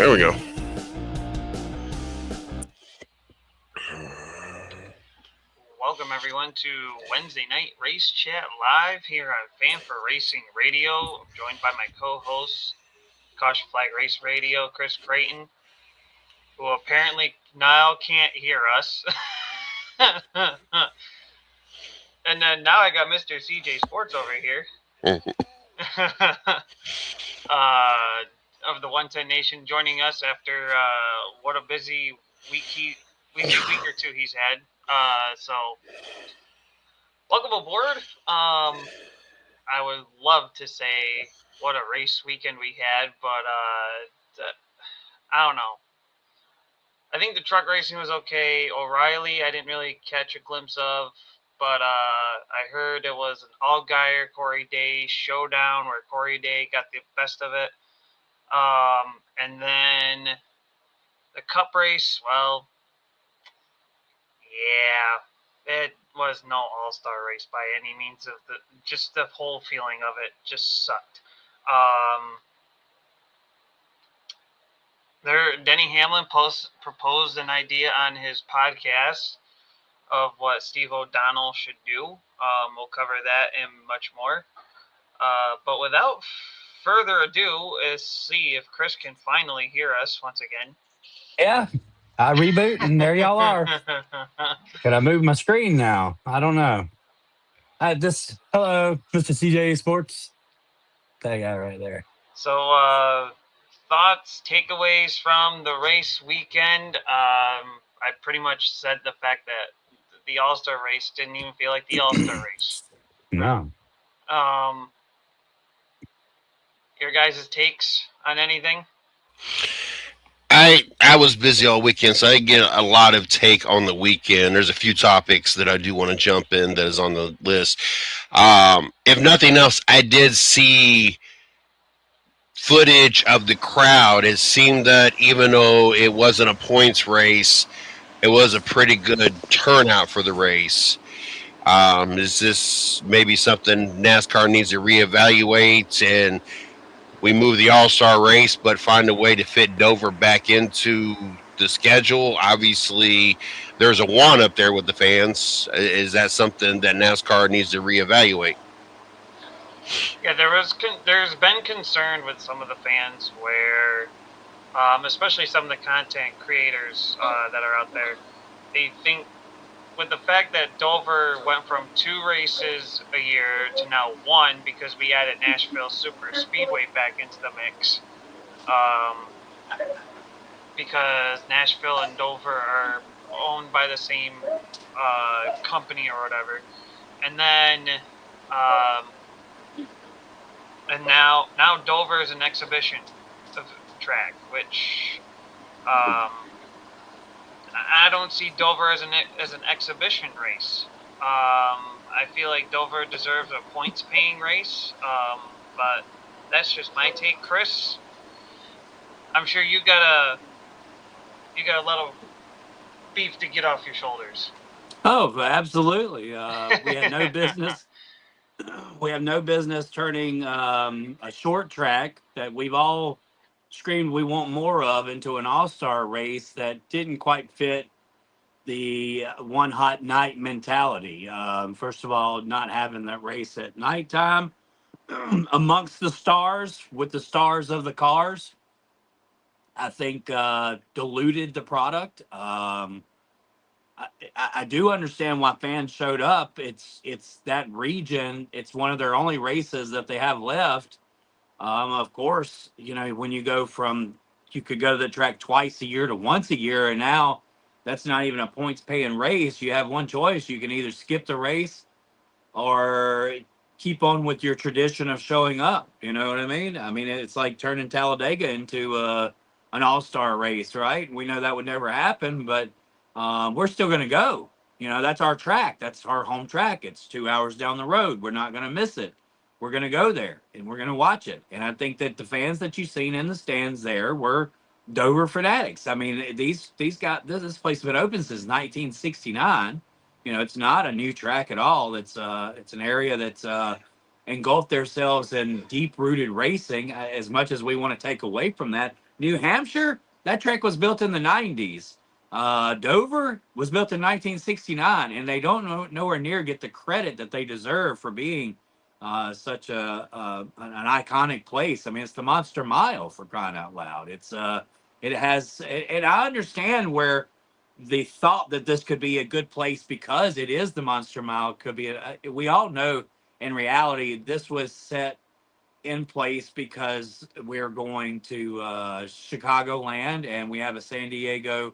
There we go. Welcome everyone to Wednesday Night Race Chat Live here on Fan for Racing Radio. I'm joined by my co-host, Caution Flag Race Radio, Chris Creighton, who apparently now can't hear us. And then now I got Mr. CJ Sports over here. Of the 110 Nation joining us after what a busy week or two he's had. So welcome aboard. I would love to say what a race weekend we had, but I don't know. I think the truck racing was okay. O'Reilly, I didn't really catch a glimpse of, but I heard it was an Allgaier Corey Day showdown where Corey Day got the best of it. And then the Cup race, well, yeah, it was no all-star race by any means. Just the whole feeling of it just sucked. Denny Hamlin proposed an idea on his podcast of what Steve O'Donnell should do. We'll cover that and much more. But without further ado, let's see if Chris can finally hear us once again. Yeah, I reboot and there y'all are. Could I move my screen now? I don't know. Hello, Mr. CJ Sports. That guy right there. So, thoughts, takeaways from the race weekend. I pretty much said the fact that the All-Star race didn't even feel like the All-Star race. No. Your guys' takes on anything? I was busy all weekend, so I didn't get a lot of take on the weekend. There's a few topics that I do want to jump in that is on the list. If nothing else, I did see footage of the crowd. It seemed that even though it wasn't a points race, it was a pretty good turnout for the race. Is this maybe something NASCAR needs to reevaluate and we move the All-Star race but find a way to fit Dover back into the schedule? Obviously, there's a want up there with the fans. Is that something that NASCAR needs to reevaluate? Yeah, there's been concern with some of the fans where, especially some of the content creators that are out there, they think with the fact that Dover went from 2 races a year to now 1 because we added Nashville Super Speedway back into the mix, because Nashville and Dover are owned by the same company or whatever, and then and now Dover is an exhibition track, which I don't see Dover as an exhibition race. I feel like Dover deserves a points-paying race, but that's just my take, Chris. I'm sure you got a lot of beef to get off your shoulders. Oh, absolutely. We had no business. We have no business turning a short track that we've all screamed we want more of into an all-star race that didn't quite fit the one hot night mentality. First of all, not having that race at nighttime amongst the stars with the stars of the cars, I think diluted the product. I do understand why fans showed up. It's that region. It's one of their only races that they have left. Of course, when you go from, you could go to the track twice a year to once a year, and now that's not even a points paying race. You have one choice. You can either skip the race or keep on with your tradition of showing up. You know what I mean? I mean, it's like turning Talladega into an all-star race, right? We know that would never happen, but we're still going to go. That's our track. That's our home track. It's 2 hours down the road. We're not going to miss it. We're going to go there and we're going to watch it. And I think that the fans that you've seen in the stands there were Dover fanatics. I mean, these guys, this place has been open since 1969. It's not a new track at all. It's an area that's engulfed themselves in deep rooted racing. As much as we want to take away from that, New Hampshire, that track was built in the 90s. Dover was built in 1969, and they don't nowhere near get the credit that they deserve for being such an iconic place. I mean, it's the Monster Mile, for crying out loud. It has, and I understand where the thought that this could be a good place because it is the Monster Mile could be. We all know in reality this was set in place because we're going to Chicagoland and we have a San Diego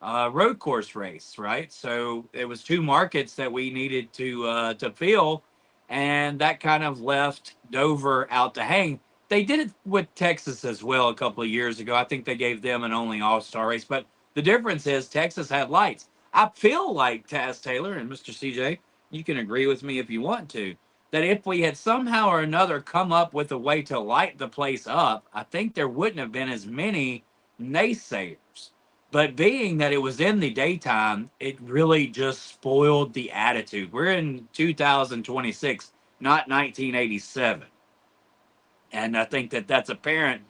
road course race, right? So it was two markets that we needed to fill, and that kind of left Dover out to hang. They did it with Texas as well a couple of years ago. I think they gave them an only All-Star race, but the difference is Texas had lights. I feel like Taz Taylor and Mr. CJ, you can agree with me if you want to, that if we had somehow or another come up with a way to light the place up, I think there wouldn't have been as many naysayers. But being that it was in the daytime, it really just spoiled the attitude. We're in 2026, not 1987. And I think that that's apparent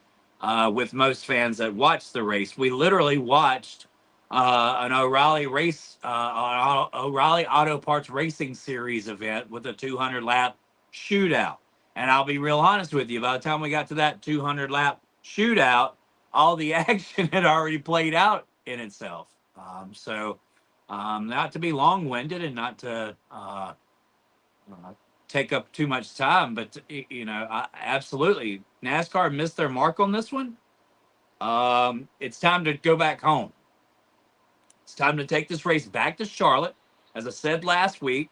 with most fans that watch the race. We literally watched an O'Reilly O'Reilly Auto Parts Racing Series event with a 200 lap shootout. And I'll be real honest with you, by the time we got to that 200 lap shootout, all the action had already played out in itself. Not to be long winded and not to take up too much time, but absolutely, NASCAR missed their mark on this one. It's time to go back home. It's time to take this race back to Charlotte. As I said last week,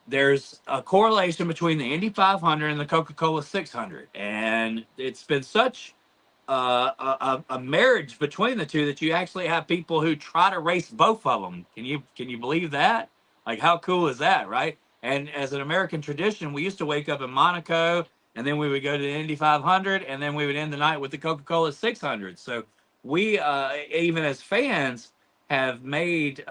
there's a correlation between the Indy 500 and the Coca-Cola 600, and it's been such a marriage between the two that you actually have people who try to race both of them. Can you believe that? Like, how cool is that, right? And as an American tradition, we used to wake up in Monaco, and then we would go to the Indy 500, and then we would end the night with the Coca-Cola 600. So we, even as fans, have made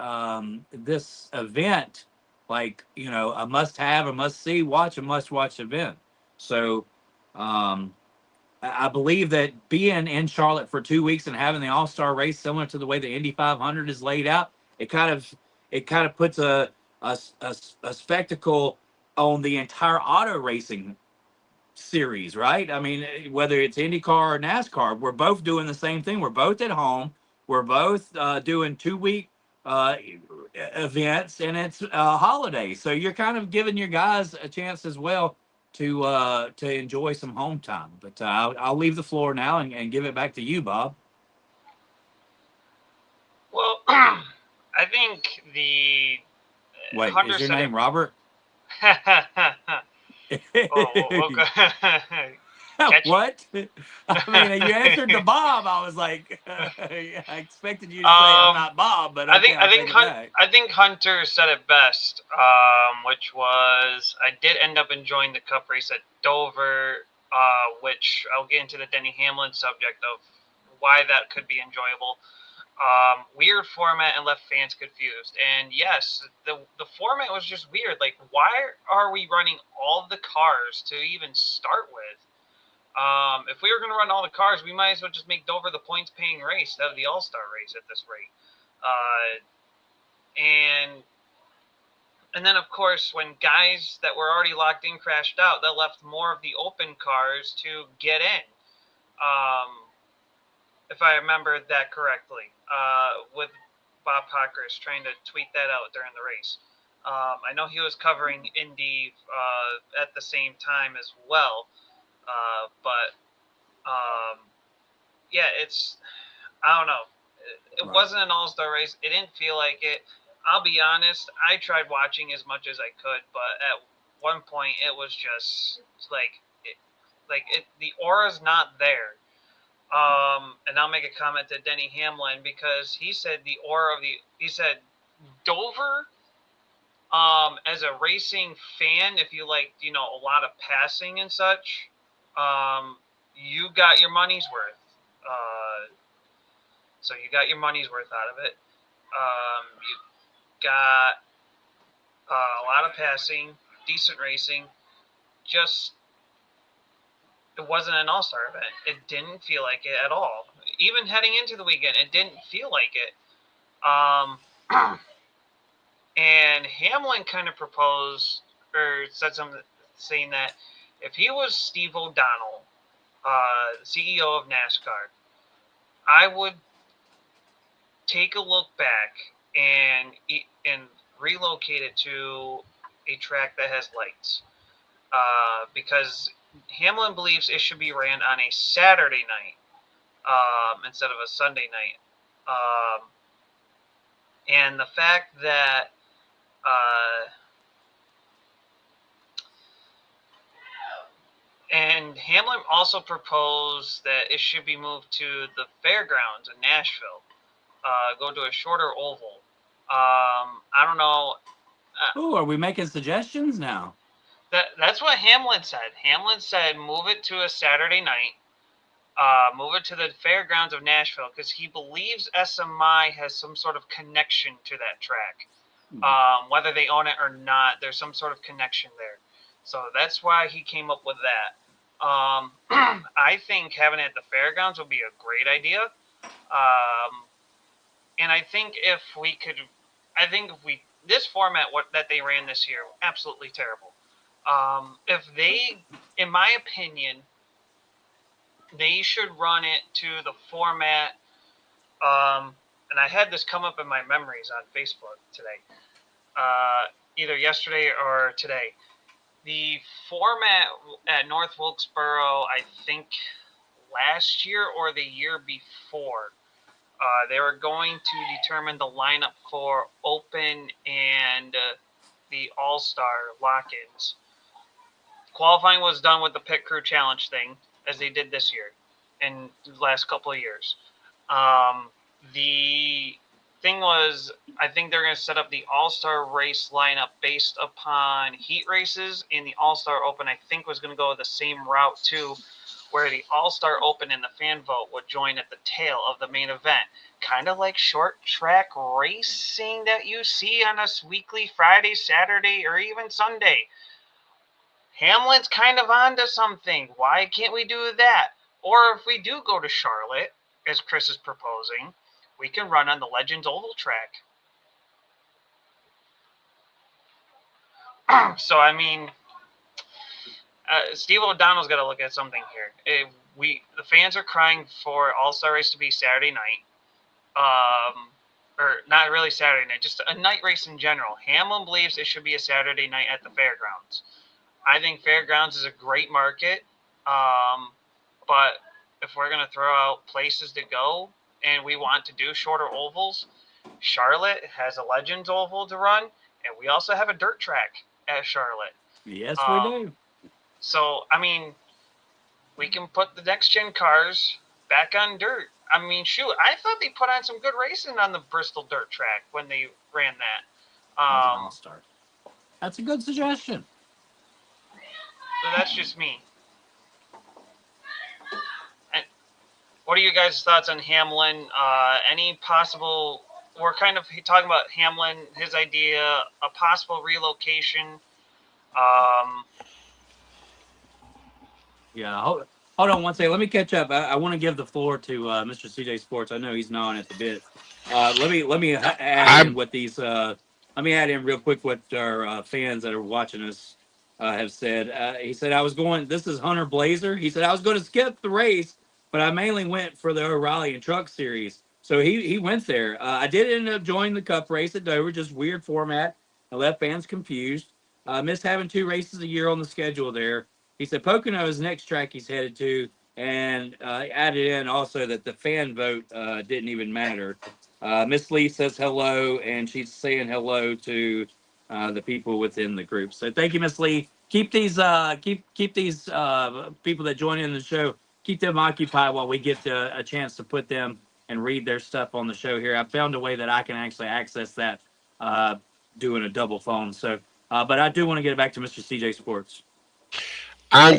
this event like, a must-have, a must-see, watch, a must-watch event. So I believe that being in Charlotte for 2 weeks and having the All-Star race similar to the way the Indy 500 is laid out, it kind of puts a spectacle on the entire auto racing series, right? I mean, whether it's IndyCar or NASCAR, we're both doing the same thing. We're both at home. We're both doing 2 week events, and it's a holiday. So you're kind of giving your guys a chance as well to enjoy some home time. But I'll leave the floor now and give it back to you, Bob. Well, I think the Wait, Hunter is your said name Robert? What? I mean, you answered the Bob. I was like, I expected you to say I'm not Bob, but okay, I'll take it back. I think Hunter said it best, which was I did end up enjoying the Cup race at Dover, which I'll get into the Denny Hamlin subject of why that could be enjoyable. Weird format and left fans confused. And yes, the format was just weird. Like, why are we running all the cars to even start with? If we were going to run all the cars, we might as well just make Dover the points-paying race instead of the All-Star race at this rate. And then, of course, when guys that were already locked in crashed out, that left more of the open cars to get in. If I remember that correctly, with Bob Pockris trying to tweet that out during the race. I know he was covering Indy at the same time as well. Yeah, I don't know. It wasn't an all-star race. It didn't feel like it. I'll be honest, I tried watching as much as I could, but at one point it was just the aura's not there. And I'll make a comment to Denny Hamlin because he said he said Dover, as a racing fan, if you like, a lot of passing and such, you got your money's worth. So you got your money's worth out of it. You got a lot of passing, decent racing. Just, it wasn't an all-star event. It didn't feel like it at all. even heading into the weekend, it didn't feel like it. And Hamlin kind of proposed or said something saying that if he was Steve O'Donnell, the CEO of NASCAR, I would take a look back and relocate it to a track that has lights, because Hamlin believes it should be ran on a Saturday night instead of a Sunday night. And the fact that and Hamlin also proposed that it should be moved to the fairgrounds in Nashville, go to a shorter oval. I don't know. Oh, are we making suggestions now? That's what Hamlin said. Hamlin said move it to a Saturday night. Move it to the fairgrounds of Nashville because he believes SMI has some sort of connection to that track. Whether they own it or not, there's some sort of connection there. So that's why he came up with that. I think having it at the fairgrounds would be a great idea. And I think if this format that they ran this year, absolutely terrible. If they, in my opinion, they should run it to the format. And I had this come up in my memories on Facebook today, either yesterday or today. The format at North Wilkesboro, I think last year or the year before, they were going to determine the lineup for Open and the All-Star lock-ins. Qualifying was done with the Pit Crew Challenge thing, as they did this year and the last couple of years. The thing was, I think they're going to set up the All-Star race lineup based upon heat races, and the All-Star Open, I think, was going to go the same route too, where the All-Star Open and the fan vote would join at the tail of the main event. Kind of like short track racing that you see on a weekly Friday, Saturday, or even Sunday. Hamlin's kind of onto something. Why can't we do that? Or if we do go to Charlotte, as Chris is proposing, we can run on the Legends Oval track. So, I mean, Steve O'Donnell's got to look at something here. The fans are crying for All-Star Race to be Saturday night. Or not really Saturday night, just a night race in general. Hamlin believes it should be a Saturday night at the fairgrounds. I think fairgrounds is a great market, but if we're going to throw out places to go and we want to do shorter ovals, Charlotte has a Legends Oval to run, and we also have a dirt track at Charlotte. Yes, we do. So, I mean, we can put the next-gen cars back on dirt. I mean, shoot, I thought they put on some good racing on the Bristol dirt track when they ran that. That's a good suggestion. So that's just me. And what are you guys' thoughts on Hamlin? Any possible... We're kind of talking about Hamlin, his idea, a possible relocation. Yeah, hold on one second. Let me catch up. I want to give the floor to Mr. CJ Sports. I know he's gnawing at the bit. Let me add in what these. Let me add in real quick what our fans that are watching us have said. He said I was going. This is Hunter Blazer. He said I was going to skip the race, but I mainly went for the O'Reilly and Truck Series. So he went there. I did end up joining the Cup race at Dover. Just weird format. I left fans confused. Missed having 2 races a year on the schedule there. He said Pocono is the next track he's headed to, and added in also that the fan vote didn't even matter. Miss Lee says hello, and she's saying hello to the people within the group. So thank you, Miss Lee. Keep these people that join in the show, keep them occupied while we get a chance to put them and read their stuff on the show here. I found a way that I can actually access that doing a double phone. So, but I do want to get it back to Mr. CJ Sports. I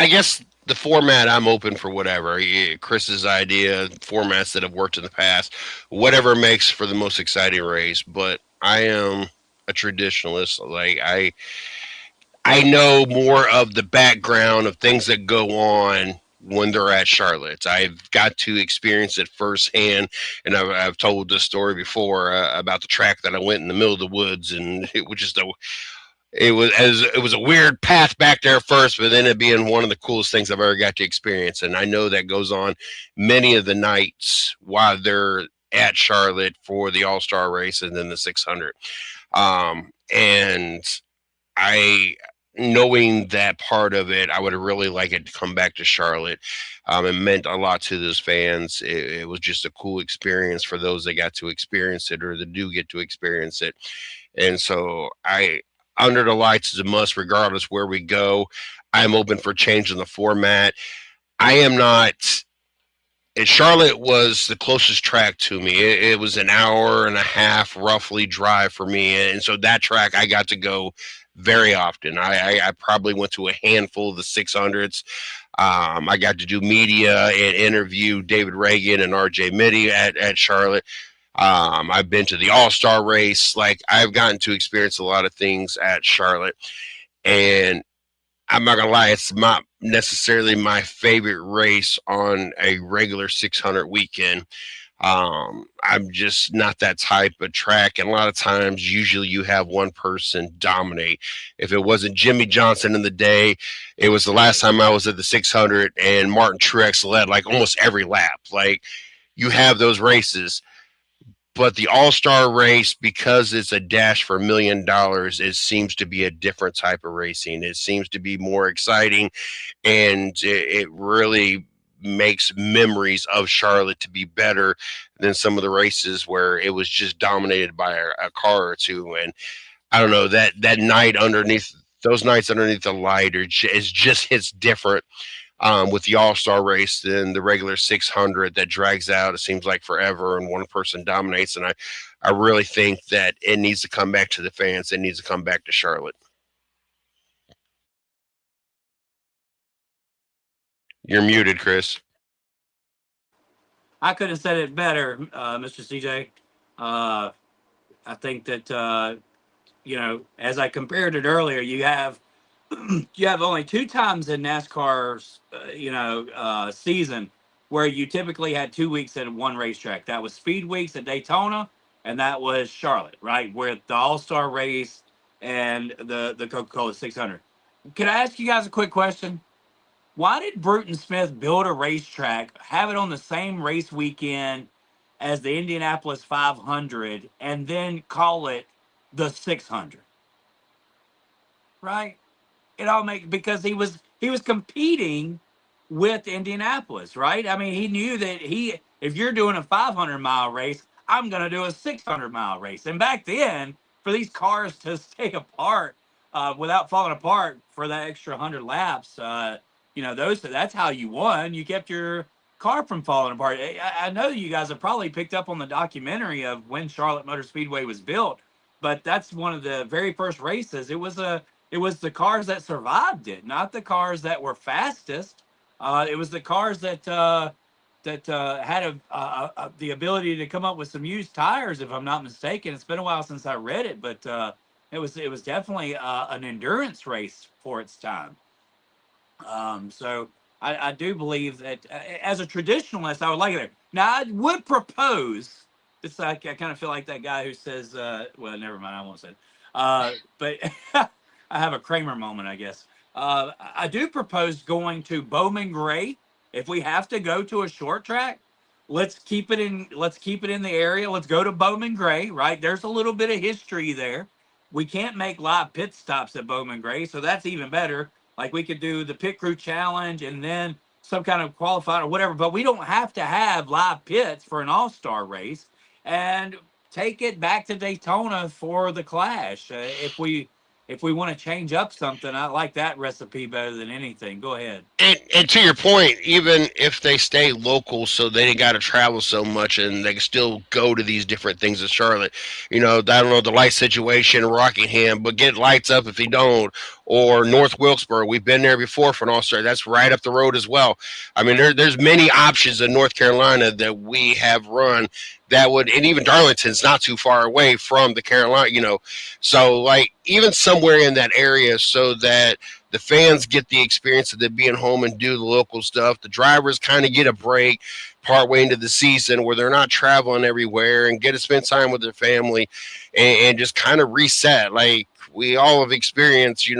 guess the format, I'm open for whatever. Chris's idea, formats that have worked in the past, whatever makes for the most exciting race. But I am a traditionalist. Like I know more of the background of things that go on when they're at Charlotte. I've got to experience it firsthand, and I've told this story before about the track that I went in the middle of the woods, and it was just it was a weird path back there first, but then it being one of the coolest things I've ever got to experience. And I know that goes on many of the nights while they're at Charlotte for the All-Star race and then the 600. And knowing that part of it, I would really like it to come back to Charlotte. It meant a lot to those fans. It was just a cool experience for those that got to experience it or that do get to experience it. And so Under the Lights is a must regardless where we go. I'm open for changing the format. I am not. Charlotte was the closest track to me. It was an hour and a half roughly drive for me. And so that track I got to go very often. I probably went to a handful of the 600s. I got to do media and interview David Reagan and RJ Mitty at Charlotte. I've been to the All-Star race. Like, I've gotten to experience a lot of things at Charlotte, and I'm not gonna lie, it's not necessarily my favorite race on a regular 600 weekend. I'm just not that type of track, and a lot of times, usually you have one person dominate. If it wasn't Jimmy Johnson in the day, it was the last time I was at the 600, and Martin Truex led like almost every lap. Like, you have those races. But the All-Star race, because it's a dash for $1 million, it seems to be a different type of racing. It seems to be more exciting, and it really makes memories of Charlotte to be better than some of the races where it was just dominated by a car or two. And I don't know, that night underneath, those nights underneath the light hits different. With the All-Star race than the regular 600 that drags out, it seems like forever, and one person dominates. And I really think that it needs to come back to the fans. It needs to come back to Charlotte. You're muted, Chris. I could have said it better, Mr. CJ. I think that, as I compared it earlier, you have only 2 times in NASCAR's, season where you typically had 2 weeks at one racetrack. That was Speed Weeks at Daytona, and that was Charlotte, right? Where the All-Star race and the Coca-Cola 600. Can I ask you guys a quick question? Why did Bruton Smith build a racetrack, have it on the same race weekend as the Indianapolis 500, and then call it the 600? Right? It all makes, because he was competing with Indianapolis, right? I mean, he knew that if you're doing a 500-mile race, I'm going to do a 600-mile race. And back then, for these cars to stay apart without falling apart for that extra 100 laps, that's how you won. You kept your car from falling apart. I know you guys have probably picked up on the documentary of when Charlotte Motor Speedway was built, but that's one of the very first races. It was the cars that survived it, not the cars that were fastest. It was the cars that had the ability to come up with some used tires, if I'm not mistaken. It's been a while since I read it, but it was definitely an endurance race for its time. So I do believe that as a traditionalist, I would like it. Now, I would propose. It's like I kind of feel like that guy who says, "Well, never mind, I won't say it." But I have a Kramer moment, I guess. I do propose going to Bowman Gray. If we have to go to a short track, let's keep it in the area. Let's go to Bowman Gray, right? There's a little bit of history there. We can't make live pit stops at Bowman Gray, so that's even better. Like, we could do the pit crew challenge and then some kind of qualifier or whatever, but we don't have to have live pits for an all-star race, and take it back to Daytona for the Clash. If we want to change up something, I like that recipe better than anything. Go ahead. And to your point, even if they stay local, so they ain't got to travel so much, and they can still go to these different things in Charlotte. I don't know the light situation, Rockingham, but get lights up if you don't. Or North Wilkesboro, we've been there before for an All-Star. That's right up the road as well. I mean, there's many options in North Carolina that we have run that would, and even Darlington's not too far away from the Carolina, so like even somewhere in that area, so that The fans get the experience of them being home and do the local stuff. The drivers kind of get a break partway into the season where they're not traveling everywhere and get to spend time with their family and just kind of reset. Like we all have experienced,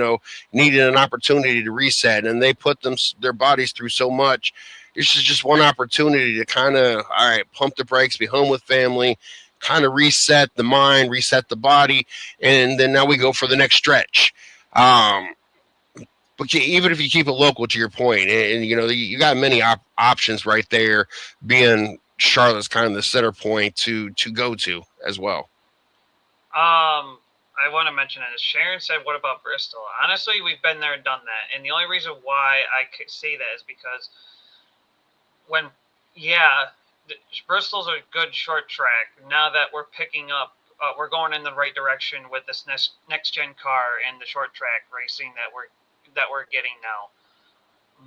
needing an opportunity to reset, and they put their bodies through so much. This is just one opportunity to kind of, all right, pump the brakes, be home with family, kind of reset the mind, reset the body, and then now we go for the next stretch. But even if you keep it local, to your point, and you got many options right there, being Charlotte's kind of the center point to go to as well. I want to mention it. As Sharon said, what about Bristol? Honestly, we've been there and done that, and the only reason why I could say that is because Bristol's a good short track. Now that we're picking up, we're going in the right direction with this next gen car and the short track racing that we're getting now.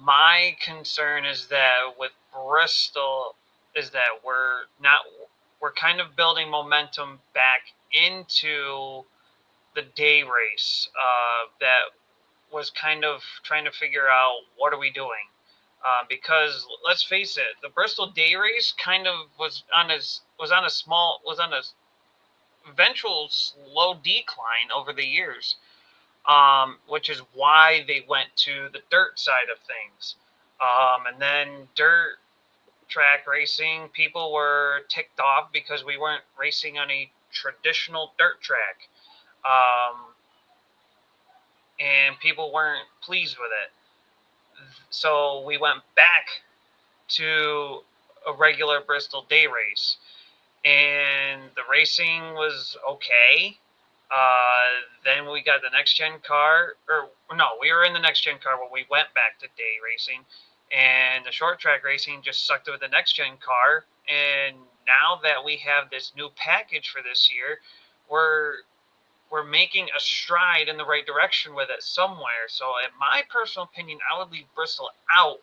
My concern is that with Bristol is that we're kind of building momentum back into the day race that was kind of trying to figure out what are we doing. Because let's face it, the Bristol day race kind of was on a eventual slow decline over the years, which is why they went to the dirt side of things. And then dirt track racing, people were ticked off because we weren't racing on a traditional dirt track, and people weren't pleased with it. So we went back to a regular Bristol day race, and the racing was okay. Then we got the next gen car, we were in the next gen car when we went back to day racing, and the short track racing just sucked with the next gen car. And now that we have this new package for this year, we're making a stride in the right direction with it somewhere. So in my personal opinion, I would leave Bristol out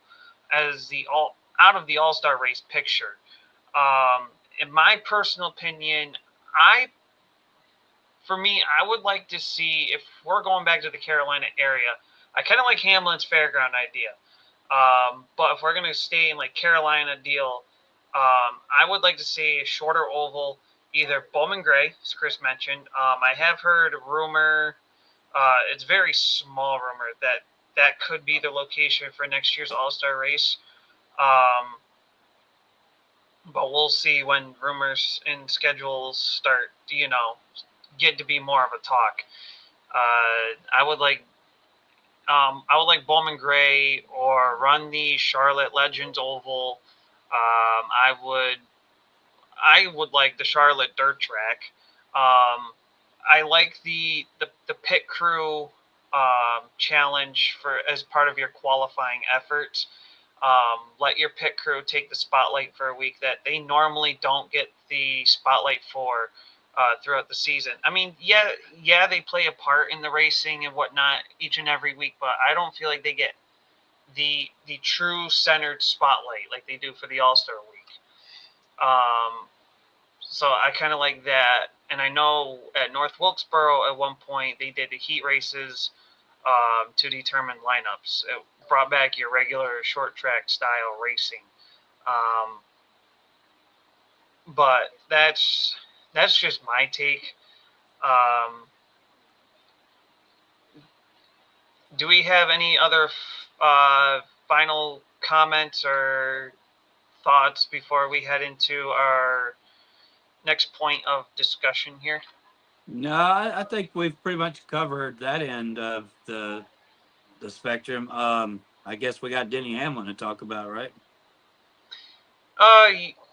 as out of the All-Star race picture. In my personal opinion, I would like to see, if we're going back to the Carolina area, I kind of like Hamlin's fairground idea. But if we're going to stay in like Carolina deal, I would like to see a shorter oval, either Bowman Gray, as Chris mentioned. I have heard a rumor, it's very small rumor, that could be the location for next year's All-Star race. But we'll see when rumors and schedules start, get to be more of a talk. I would like Bowman Gray or run the Charlotte Legends Oval. I would like the Charlotte dirt track. I like the pit crew challenge as part of your qualifying efforts. Let your pit crew take the spotlight for a week that they normally don't get the spotlight for throughout the season. I mean, yeah, they play a part in the racing and whatnot each and every week, but I don't feel like they get the true centered spotlight like they do for the All-Star week. So I kind of like that. And I know at North Wilkesboro at one point they did the heat races to determine lineups. It brought back your regular short track style racing. But that's just my take. Do we have any other final comments or thoughts before we head into our next point of discussion here? No, I think we've pretty much covered that end of the spectrum. I guess we got Denny Hamlin to talk about, right?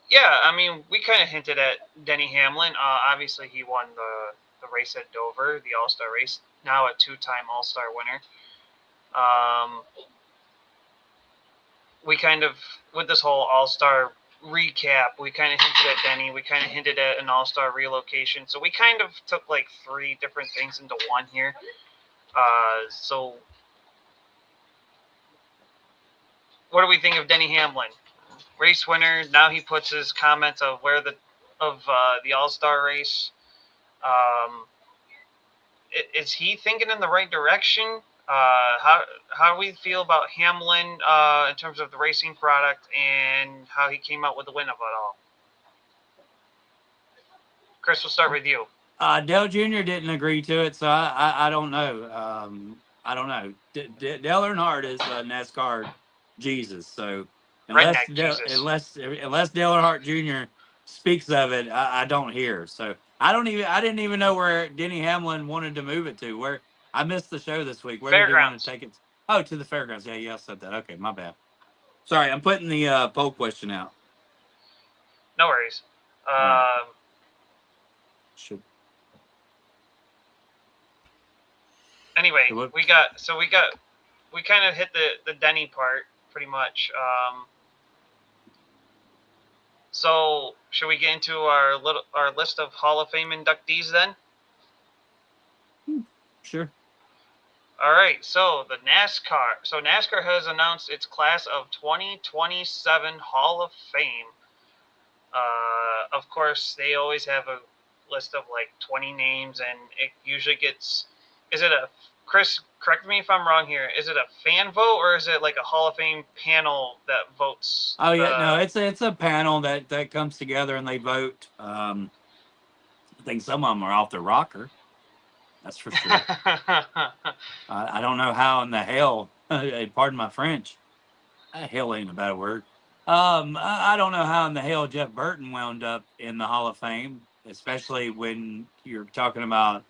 Yeah. I mean, we kind of hinted at Denny Hamlin. Obviously, he won the race at Dover, the All-Star race. Now a two-time All-Star winner. We kind of, with this whole All-Star recap, we kind of hinted at Denny. We kind of hinted at an All-Star relocation. So we kind of took like three different things into one here. So what do we think of Denny Hamlin? Race winner. Now he puts his comments of the All-Star race. Is he thinking in the right direction? How do we feel about Hamlin in terms of the racing product and how he came out with the win of it all? Chris, we'll start with you. Dale Jr. didn't agree to it, so I don't know. I don't know. Dale Earnhardt is NASCAR Jesus, so unless Redneck Jesus. unless Dale Earnhardt Jr. speaks of it, I don't hear. So I didn't even know where Denny Hamlin wanted to move it to. Where I missed the show this week. Where did he want Fairgrounds. to take it? Oh, to the fairgrounds. Yeah, I said that. Okay, my bad. Sorry, I'm putting the poll question out. No worries. Right. Should Anyway, What- we kind of hit the Denny part pretty much. So should we get into our list of Hall of Fame inductees then? Sure. All right. So NASCAR has announced its class of 2027 Hall of Fame. Of course, they always have a list of like 20 names, and it usually gets. Is it a Chris? Correct me if I'm wrong here. Is it a fan vote or is it like a Hall of Fame panel that votes? Oh yeah, no, it's a panel that comes together and they vote. I think some of them are off the rocker. That's for sure. I don't know how in the hell. Pardon my French. Hell ain't a bad word. I don't know how in the hell Jeff Burton wound up in the Hall of Fame, especially when you're talking about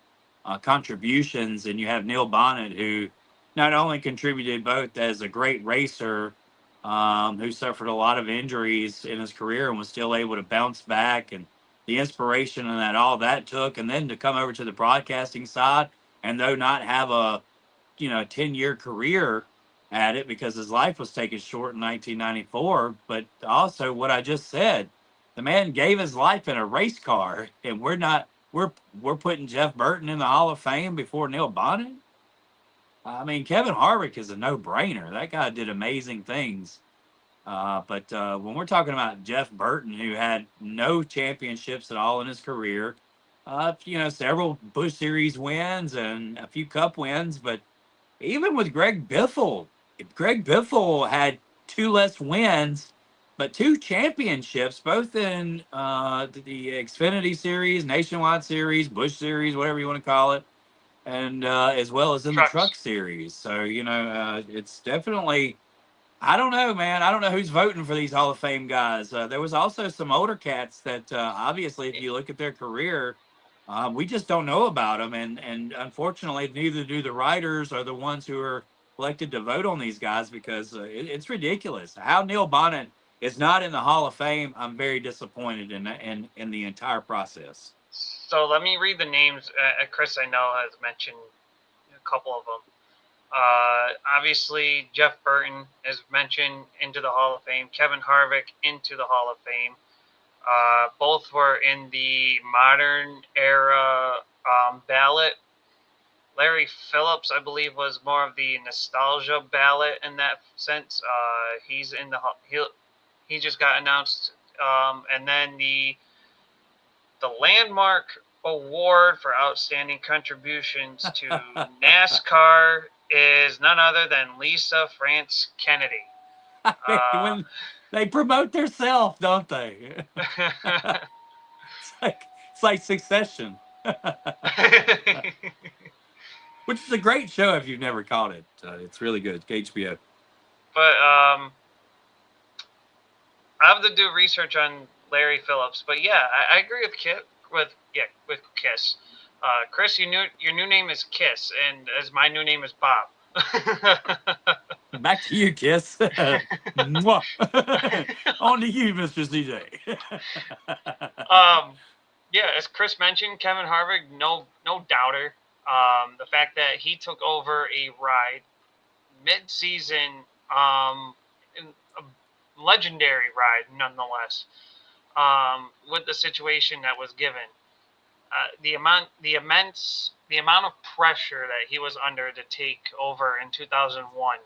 contributions and you have Neil Bonnet, who not only contributed both as a great racer, who suffered a lot of injuries in his career and was still able to bounce back, and the inspiration and that all that took, and then to come over to the broadcasting side and though not have a 10-year career at it because his life was taken short in 1994. But also, what I just said, the man gave his life in a race car, and we're putting Jeff Burton in the Hall of Fame before Neil Bonnet. I mean, Kevin Harvick is a no-brainer. That guy did amazing things. But when we're talking about Jeff Burton, who had no championships at all in his career, several Busch Series wins and a few Cup wins, but even with Greg Biffle, Greg Biffle had 2 less wins, but 2 championships, both in the Xfinity Series, Nationwide Series, Busch Series, whatever you want to call it, and as well as in the Truck Series. So, it's definitely, I don't know, man. I don't know who's voting for these Hall of Fame guys. There was also some older cats that obviously, if you look at their career, we just don't know about them, and unfortunately, neither do the writers or the ones who are elected to vote on these guys because it's ridiculous how Neil Bonnet is not in the Hall of Fame. I'm very disappointed in the entire process. So let me read the names. Chris, I know, has mentioned a couple of them. Obviously, Jeff Burton is mentioned into the Hall of Fame. Kevin Harvick into the Hall of Fame. Both were in the modern era ballot. Larry Phillips, I believe, was more of the nostalgia ballot in that sense. He's in the he just got announced, and then the landmark award for outstanding contributions to NASCAR is none other than Lisa France Kennedy. When they promote themselves, don't they? It's like Succession. Which is a great show if you've never caught it. It's really good. HBO. But I have to do research on Larry Phillips. But yeah, I agree with Kiss. Chris, your new name is Kiss, and as my new name is Bob. Back to you, Kiss. On to you, Mr. CJ. Yeah, as Chris mentioned, Kevin Harvick, no doubter. The fact that he took over a ride mid-season, in a legendary ride nonetheless, with the situation that was given, the amount of pressure that he was under to take over in 2001,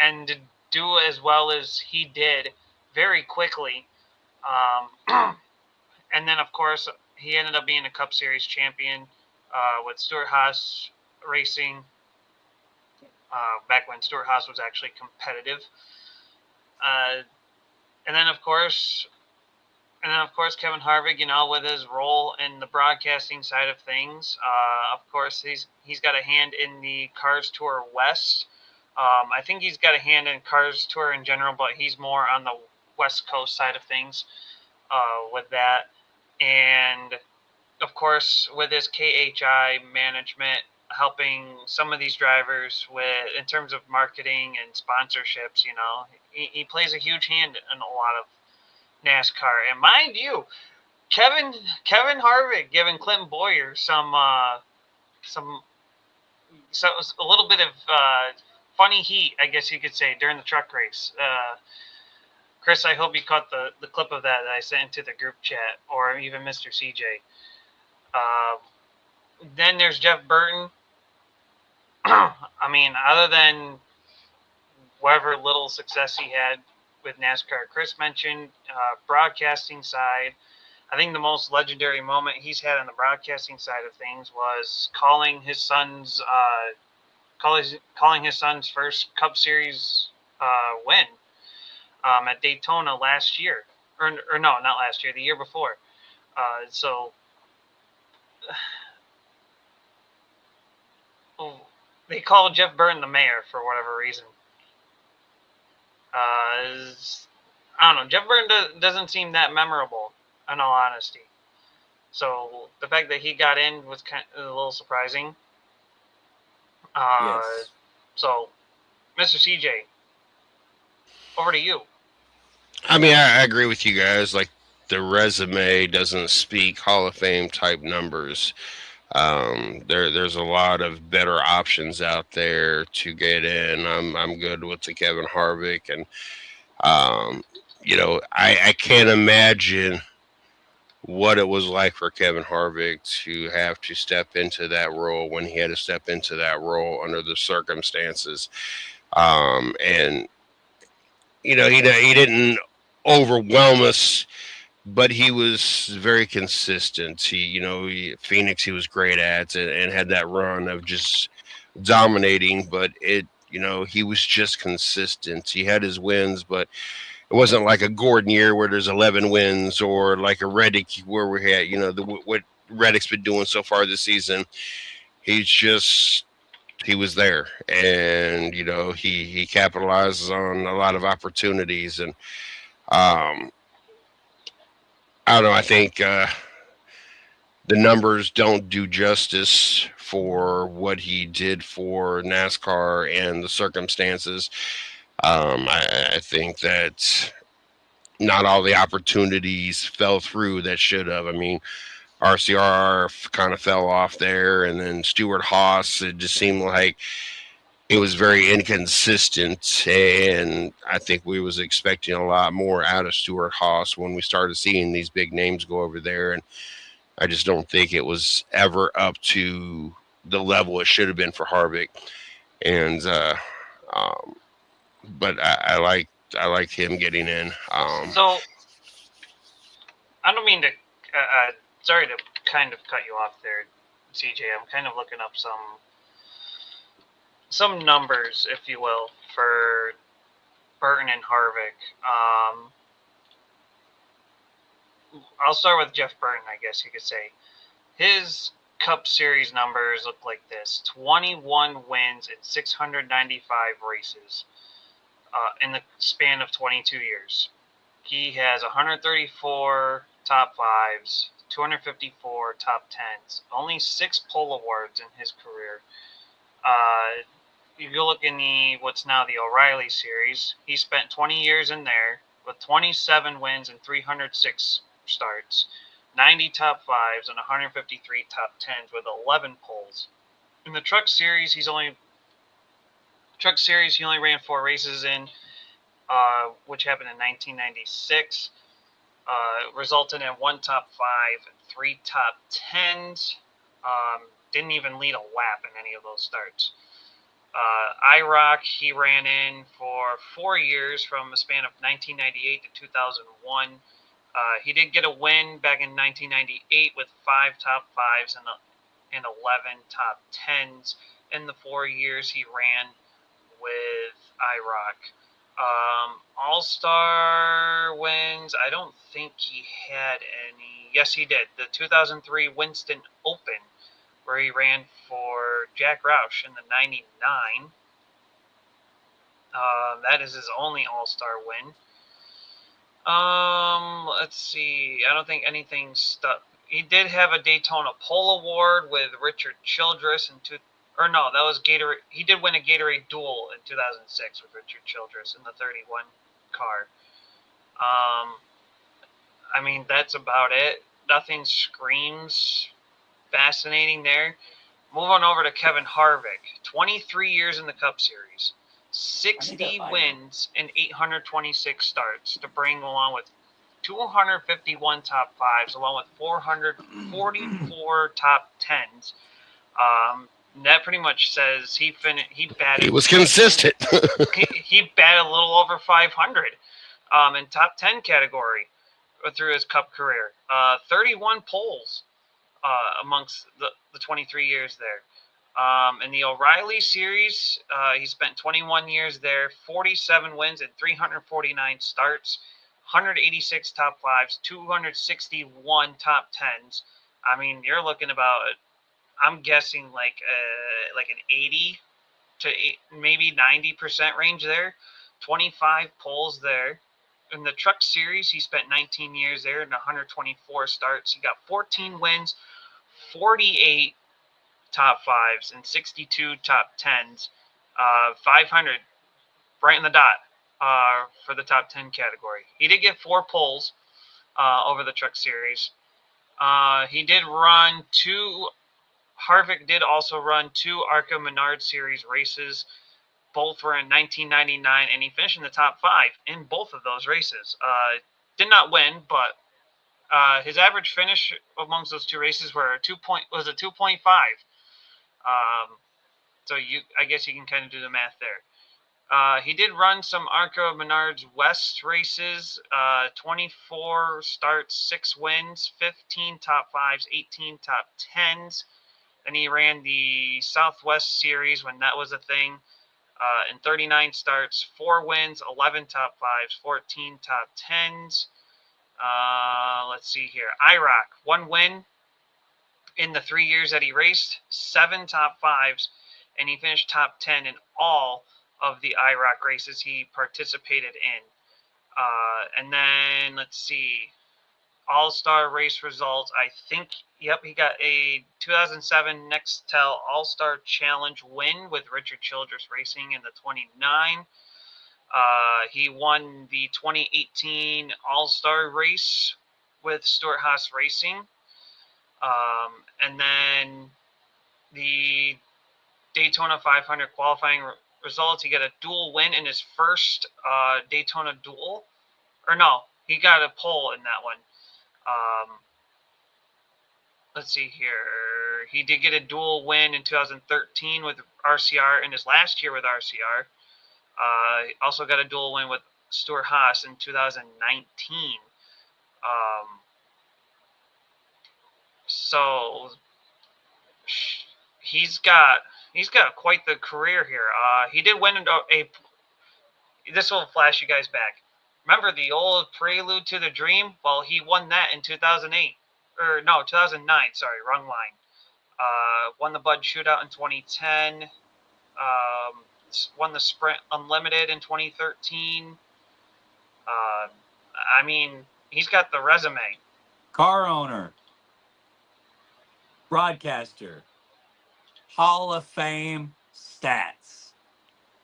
and to do as well as he did very quickly. And then, of course, he ended up being a Cup Series champion with Stuart Haas Racing. back when Stuart Haas was actually competitive. And then of course, Kevin Harvick, with his role in the broadcasting side of things. Of course, he's got a hand in the Cars Tour West. I think he's got a hand in Cars Tour in general, but he's more on the West Coast side of things with that. And of course, with his KHI management, helping some of these drivers in terms of marketing and sponsorships, he plays a huge hand in a lot of NASCAR. And mind you, Kevin Harvick giving Clinton Boyer a little bit of funny heat, I guess you could say, during the truck race. Chris, I hope you caught the clip of that I sent into the group chat, or even Mr. CJ. Then there's Jeff Burton. I mean, other than whatever little success he had with NASCAR, Chris mentioned broadcasting side. I think the most legendary moment he's had on the broadcasting side of things was calling his son's first Cup Series win at Daytona last year, or no, not last year, the year before. So they call Jeff Burton the mayor for whatever reason. I don't know. Jeff Burton doesn't seem that memorable, in all honesty. So the fact that he got in was kind of a little surprising. Yes. So, Mr. CJ, over to you. I mean, I agree with you guys. Like, the resume doesn't speak Hall of Fame type numbers. There's a lot of better options out there to get in. I'm good with the Kevin Harvick, and I can't imagine what it was like for Kevin Harvick to have to step into that role when he had to step into that role under the circumstances. And he didn't overwhelm us, but he was very consistent. Phoenix, he was great at, and had that run of just dominating, but he was just consistent. He had his wins, but it wasn't like a Gordon year where there's 11 wins, or like a Reddick where we had, what Reddick's been doing so far this season. He was there, and he capitalizes on a lot of opportunities, and I don't know. I think the numbers don't do justice for what he did for NASCAR and the circumstances. I think that not all the opportunities fell through that should have. I mean, RCR kind of fell off there, and then Stuart Haas, it just seemed like it was very inconsistent, and I think we was expecting a lot more out of Stuart Haas when we started seeing these big names go over there, and I just don't think it was ever up to the level it should have been for Harvick. And but I liked him getting in. So I don't mean to. Sorry to kind of cut you off there, CJ. I'm kind of looking up some numbers, if you will, for Burton and Harvick. I'll start with Jeff Burton, I guess you could say. His Cup Series numbers look like this: 21 wins in 695 races in the span of 22 years. He has 134 top fives, 254 top tens, only 6 pole awards in his career. You go look in what's now the O'Reilly Series. He spent 20 years in there with 27 wins and 306 starts, 90 top fives, and 153 top tens with 11 poles. In the Truck Series, he only ran 4 races in, which happened in 1996. Resulted in 1 top 5 and 3 top 10s. Didn't even lead a lap in any of those starts. IROC, he ran in for 4 years from a span of 1998 to 2001. He did get a win back in 1998 with 5 top 5s and 11 top 10s in the 4 years he ran. with IROC. All-Star wins, I don't think he had any. Yes, he did. The 2003 Winston Open, where he ran for Jack Roush in the 99. That is his only All-Star win. Let's see. I don't think anything stuck. He did have a Daytona Pole Award with Richard Childress that was Gatorade. He did win a Gatorade Duel in 2006 with Richard Childress in the 31 car. I mean, that's about it. Nothing screams fascinating there. Move on over to Kevin Harvick. 23 years in the Cup Series. 60 wins and 826 starts to bring along with 251 top fives, along with 444 top tens. That pretty much says he batted. He was consistent. he batted a little over 500 in top 10 category through his Cup career. 31 poles amongst the 23 years there. In the O'Reilly Series, he spent 21 years there, 47 wins and 349 starts, 186 top fives, 261 top tens. I mean, you're looking about, I'm guessing like an 80 to maybe 90% range there. 25 poles there. In the Truck Series, he spent 19 years there and 124 starts. He got 14 wins, 48 top fives, and 62 top tens. 500 right in the dot for the top 10 category. He did get 4 poles over the Truck Series. He did run 2. Harvick did also run 2 ARCA Menard Series races. Both were in 1999, and he finished in the top 5 in both of those races. Did not win, but his average finish amongst those 2 races was a 2.5. So I guess you can kind of do the math there. He did run some ARCA Menards West races, 24 starts, 6 wins, 15 top 5s, 18 top 10s. And he ran the Southwest Series when that was a thing. In 39 starts, 4 wins, 11 top 5s, 14 top 10s. Let's see here. IROC, 1 win in the 3 years that he raced, 7 top 5s, and he finished top 10 in all of the IROC races he participated in. And then, let's see, All-Star race results. I think, he got a 2007 Nextel All-Star Challenge win with Richard Childress Racing in the 29. He won the 2018 All-Star race with Stuart Haas Racing. And then the Daytona 500 qualifying results. He got a dual win in his first Daytona duel. Or no, he got a pole in that one. Let's see here. He did get a dual win in 2013 with RCR in his last year with RCR. He also got a dual win with Stuart Haas in 2019. So he's got quite the career here. He did win this will flash you guys back. Remember the old Prelude to the Dream? Well, he won that in 2008. 2009. Sorry, wrong line. Won the Bud Shootout in 2010. Won the Sprint Unlimited in 2013. I mean, he's got the resume. Car owner, broadcaster, Hall of Fame stats.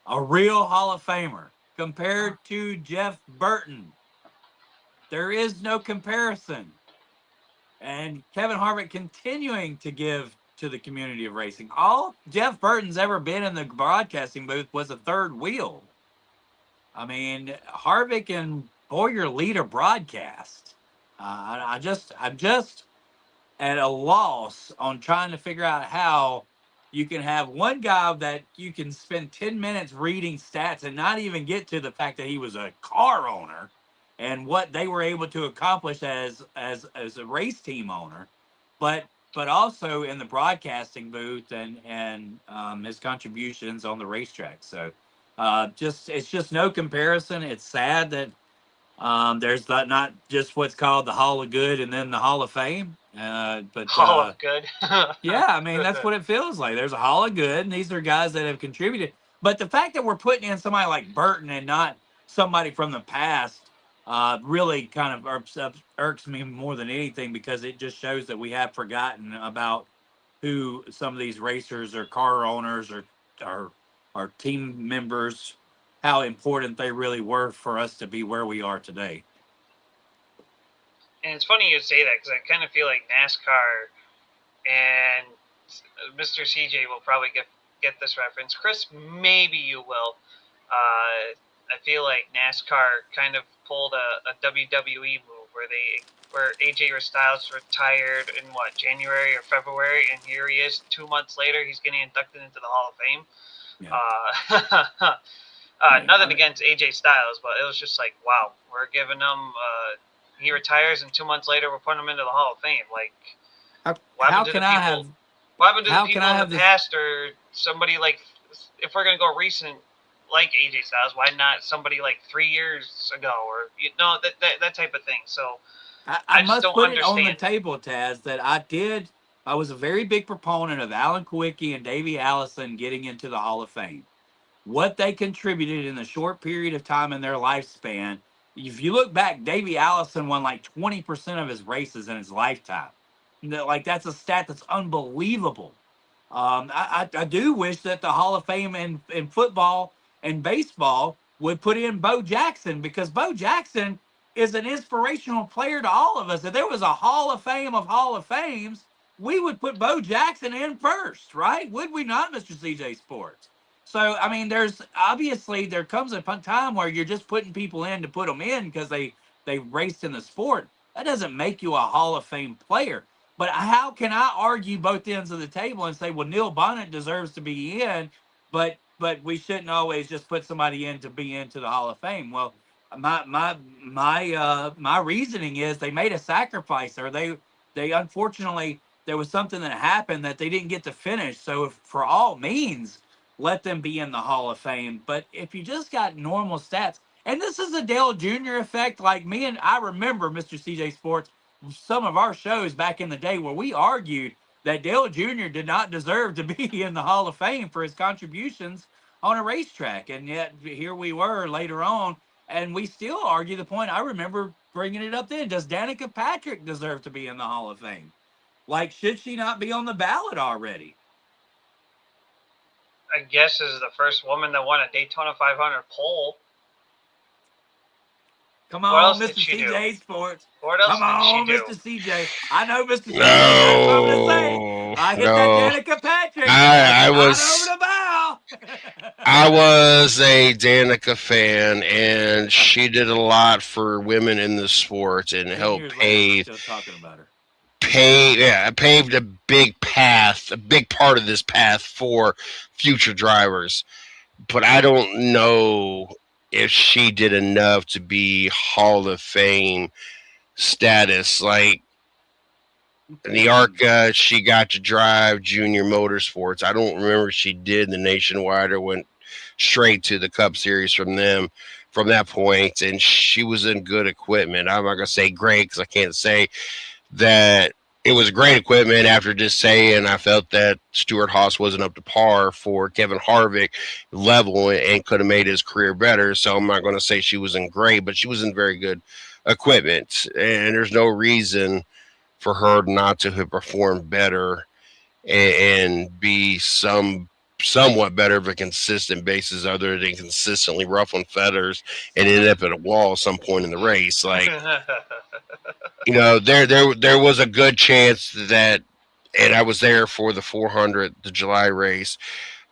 A real Hall of Famer compared to Jeff Burton. There is no comparison. And Kevin Harvick continuing to give to the community of racing. All Jeff Burton's ever been in the broadcasting booth was a third wheel. I mean, Harvick and Boyer lead a broadcast. I'm just at a loss on trying to figure out how you can have one guy that you can spend 10 minutes reading stats and not even get to the fact that he was a car owner and what they were able to accomplish as a race team owner, but also in the broadcasting booth and his contributions on the racetrack. So It's just no comparison. It's sad that there's not just what's called the Hall of Good and then the Hall of Fame. But All of good. Yeah, I mean that's what it feels like. There's a Hall of Good, and these are guys that have contributed. But the fact that we're putting in somebody like Burton and not somebody from the past really kind of irks me more than anything, because it just shows that we have forgotten about who some of these racers or car owners or team members, how important they really were for us to be where we are today. And it's funny you say that, because I kind of feel like NASCAR, and Mr. CJ will probably get this reference. Chris, maybe you will. I feel like NASCAR kind of pulled a WWE move where AJ Styles retired in January or February, and here he is 2 months later. He's getting inducted into the Hall of Fame. Yeah. Nothing against AJ Styles, but it was just like, wow, we're giving him. He retires, and 2 months later, we're putting him into the Hall of Fame. Like, how can I have? What happened to the people in the past, or somebody like, if we're gonna go recent, like AJ Styles, why not somebody like 3 years ago, or that type of thing? So I must just put it on the table, Taz, that I was a very big proponent of Alan Kulwicki and Davey Allison getting into the Hall of Fame. What they contributed in a short period of time in their lifespan. If you look back, Davey Allison won like 20% of his races in his lifetime. That's a stat that's unbelievable. I do wish that the Hall of Fame in football and baseball would put in Bo Jackson, because Bo Jackson is an inspirational player to all of us. If there was a Hall of Fame of Hall of Fames, we would put Bo Jackson in first, right? Would we not, Mr. CJ Sports? So, I mean, there comes a time where you're just putting people in to put them in because they raced in the sport. That doesn't make you a Hall of Fame player. But how can I argue both ends of the table and say, well, Neil Bonnet deserves to be in, but we shouldn't always just put somebody in to be into the Hall of Fame? Well, my reasoning is they made a sacrifice, or they unfortunately, there was something that happened that they didn't get to finish. So for all means, let them be in the Hall of Fame. But if you just got normal stats, and this is a Dale Jr. effect, like I remember, Mr. CJ Sports, some of our shows back in the day where we argued that Dale Jr. did not deserve to be in the Hall of Fame for his contributions on a racetrack. And yet here we were later on, and we still argue the point. I remember bringing it up then. Does Danica Patrick deserve to be in the Hall of Fame? Like, should she not be on the ballot already? I guess is the first woman that won a Daytona 500 pole. Come on, Mr. CJ Sports. What else Come on, did she Mr. CJ. I know, Mr. CJ. No, That's what I'm gonna say. I hit that Danica Patrick. I was over the bow. I was a Danica fan, and she did a lot for women in the sport and helped pave. Still talking about her. Paved a big path, a big part of this path for future drivers. But I don't know if she did enough to be Hall of Fame status. Like, in the ARCA, she got to drive junior motorsports. I don't remember if she did the Nationwide or went straight to the Cup Series from that point. And she was in good equipment. I'm not going to say great, because I can't say that it was great equipment after just saying I felt that Stuart Haas wasn't up to par for Kevin Harvick level and could have made his career better. So I'm not going to say she wasn't great, but she was in very good equipment. And there's no reason for her not to have performed better and be somewhat better of a consistent basis, other than consistently ruffling feathers and end up at a wall at some point in the race. Like, there was a good chance that, and I was there for the 400, the July race,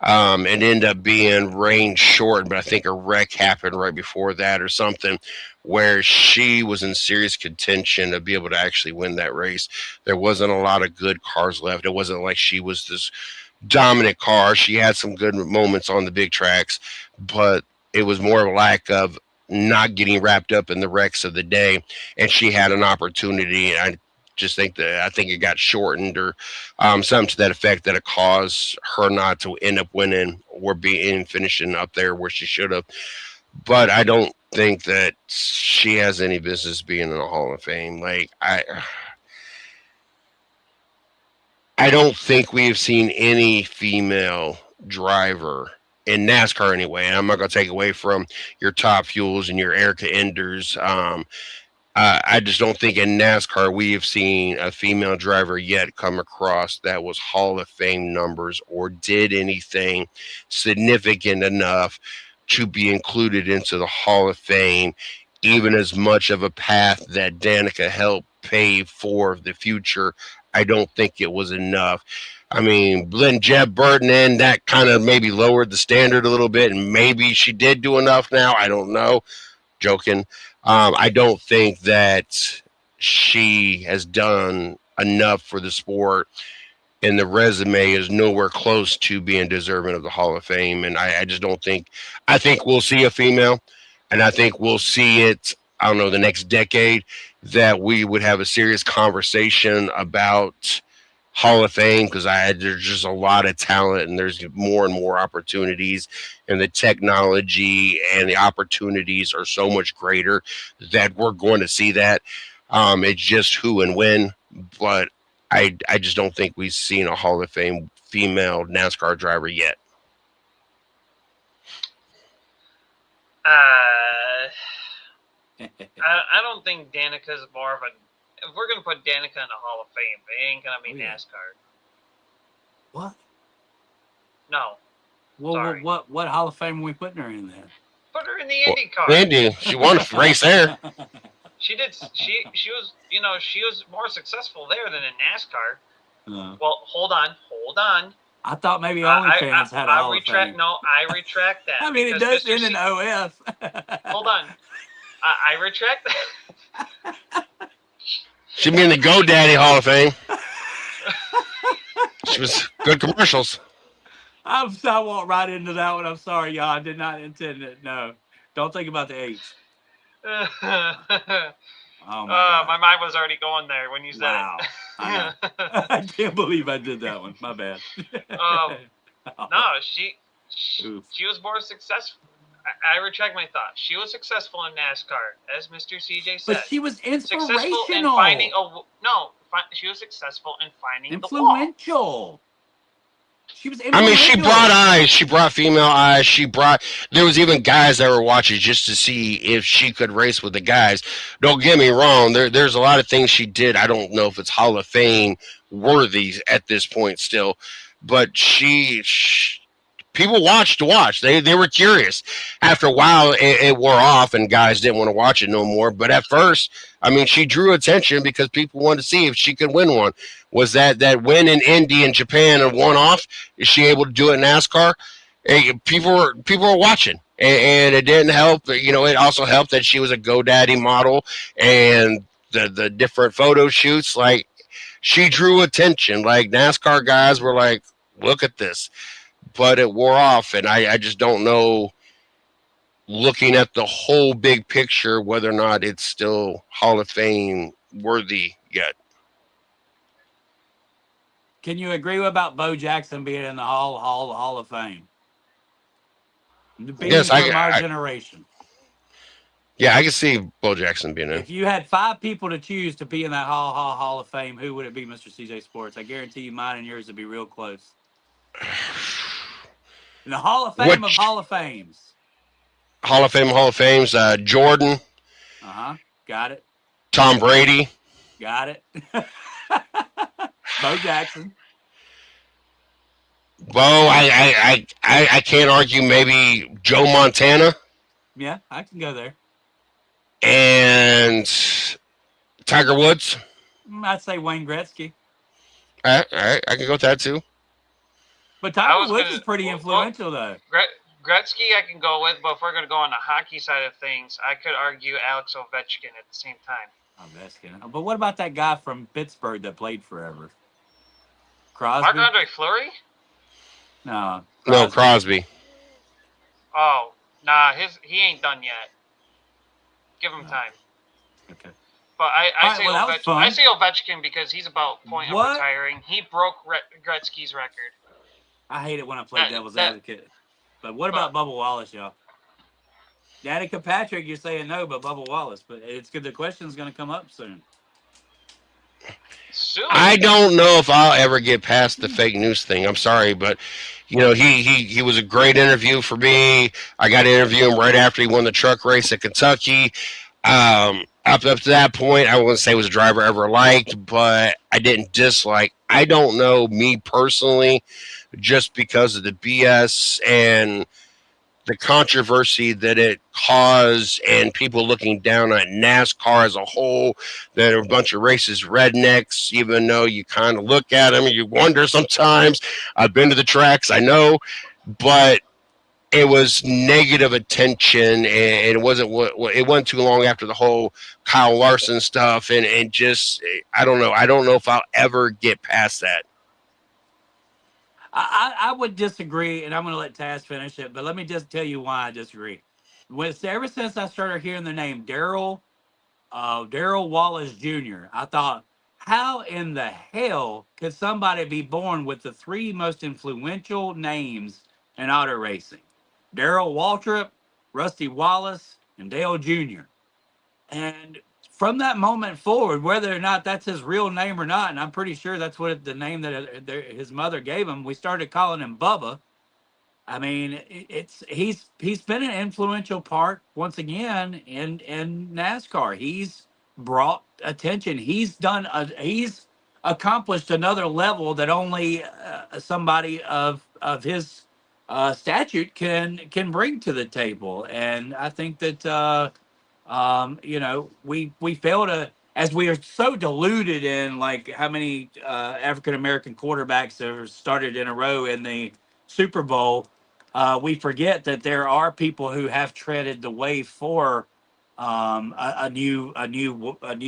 and ended up being rain short, but I think a wreck happened right before that or something, where she was in serious contention to be able to actually win that race. There wasn't a lot of good cars left. It wasn't like she was this dominant car. She had some good moments on the big tracks, but it was more of a lack of not getting wrapped up in the wrecks of the day. And she had an opportunity. And just think that I think it got shortened or something to that effect that it caused her not to end up winning or being finishing up there where she should have. But I don't think that she has any business being in the Hall of Fame. Like I don't think we have seen any female driver in NASCAR anyway. And I'm not going to take away from your Top Fuels and your Erica Enders. I just don't think in NASCAR we have seen a female driver yet come across that was Hall of Fame numbers or did anything significant enough to be included into the Hall of Fame, even as much of a path that Danica helped pave for the future. I don't think it was enough. I mean, letting Jeb Burton in, that kind of maybe lowered the standard a little bit, and maybe she did do enough now. I don't know. Joking. I don't think that she has done enough for the sport, and the resume is nowhere close to being deserving of the Hall of Fame. And I just don't think. I think we'll see a female, and I think we'll see it. I don't know, the next decade, that we would have a serious conversation about Hall of Fame, because there's just a lot of talent and there's more and more opportunities, and the technology and the opportunities are so much greater that we're going to see that. It's just who and when, but I just don't think we've seen a Hall of Fame female NASCAR driver yet. I don't think Danica's more of a. If we're gonna put Danica in the Hall of Fame, it ain't gonna be NASCAR. What? No. Well, Sorry. what Hall of Fame are we putting her in then? Put her in the Indy car. Indy, she won a race there. She did. She was. She was more successful there than in NASCAR. Well, hold on. I thought maybe OnlyFans had a Hall of Fame. No, I retract that. I mean, it does end in OF. Hold on. I retract that. She'd be in the GoDaddy Hall of Fame. She was good commercials. I walked right into that one. I'm sorry, y'all. I did not intend it. No. Don't think about the H. Oh my mind was already going there when you said it. I can't believe I did that one. My bad. No, she was more successful. I retract my thought. She was successful in NASCAR, as Mr. CJ said. But she was inspirational. Successful in finding she was successful in finding influential. She was. I mean, she brought eyes. She brought female eyes. There was even guys that were watching just to see if she could race with the guys. Don't get me wrong. There's a lot of things she did. I don't know if it's Hall of Fame worthy at this point still, but people watched to watch. They were curious. After a while, it wore off, and guys didn't want to watch it no more. But at first, I mean, she drew attention because people wanted to see if she could win one. Was that win in Indy and Japan a one-off? Is she able to do it in NASCAR? People were watching, and it didn't help. It also helped that she was a GoDaddy model, and the different photo shoots. Like, she drew attention. Like, NASCAR guys were like, "Look at this." But it wore off, and I just don't know, looking at the whole big picture, whether or not it's still Hall of Fame worthy yet. Can you agree about Bo Jackson being in the Hall of Fame? Yes, from our generation. Yeah, I can see Bo Jackson being in. If you had 5 people to choose to be in that Hall of Fame, who would it be, Mr. CJ Sports? I guarantee you mine and yours would be real close. In the Hall of Fame of Hall of Fames. Hall of Fames, Jordan. Got it. Tom Brady. Got it. Bo Jackson. Bo, I can't argue. Maybe Joe Montana. Yeah, I can go there. And Tiger Woods. I'd say Wayne Gretzky. All right, I can go with that too. But Tiger Woods is pretty influential, though. Gretzky I can go with, but if we're going to go on the hockey side of things, I could argue Alex Ovechkin at the same time. Ovechkin. But what about that guy from Pittsburgh that played forever? Crosby? Marc-Andre Fleury? No. No, Crosby. Oh, nah, he ain't done yet. Give him time. Okay. But I Alright, say well, that was Ovechkin. fun. I say Ovechkin because he's about point of What? retiring. He broke Gretzky's record. I hate it when I play devil's That advocate. But what about Bubba Wallace, y'all? Danica Patrick, you're saying no, but Bubba Wallace. But it's good. The question's going to come up soon. soon. I don't know if I'll ever get past the fake news thing. I'm sorry, but you know, he was a great interview for me. I got to interview him right after he won the truck race at Kentucky. Up to that point, I wouldn't say he was a driver I ever liked, but I didn't dislike. I don't know, me personally, just because of the BS and the controversy that it caused and people looking down at NASCAR as a whole, that are a bunch of racist rednecks, even though you kind of look at them and you wonder sometimes. I've been to the tracks, I know, but it was negative attention, and it wasn't it wasn't too long after the whole Kyle Larson stuff, and just I don't know if I'll ever get past that. I would disagree, and I'm going to let Taz finish it. But let me just tell you why I disagree. Ever since I started hearing the name Darrell Wallace Jr., I thought, how in the hell could somebody be born with the three most influential names in auto racing? Darrell Waltrip, Rusty Wallace, and Dale Jr. And from that moment forward, whether or not that's his real name or not, and I'm pretty sure that's what the name that his mother gave him, we started calling him Bubba. I mean, he's been an influential part once again in NASCAR. He's brought attention. He's accomplished another level that only somebody of his statute can bring to the table. And I think that we fail to, as we are so deluded in like how many African American quarterbacks have started in a row in the Super Bowl. We forget that there are people who have treaded the way for a new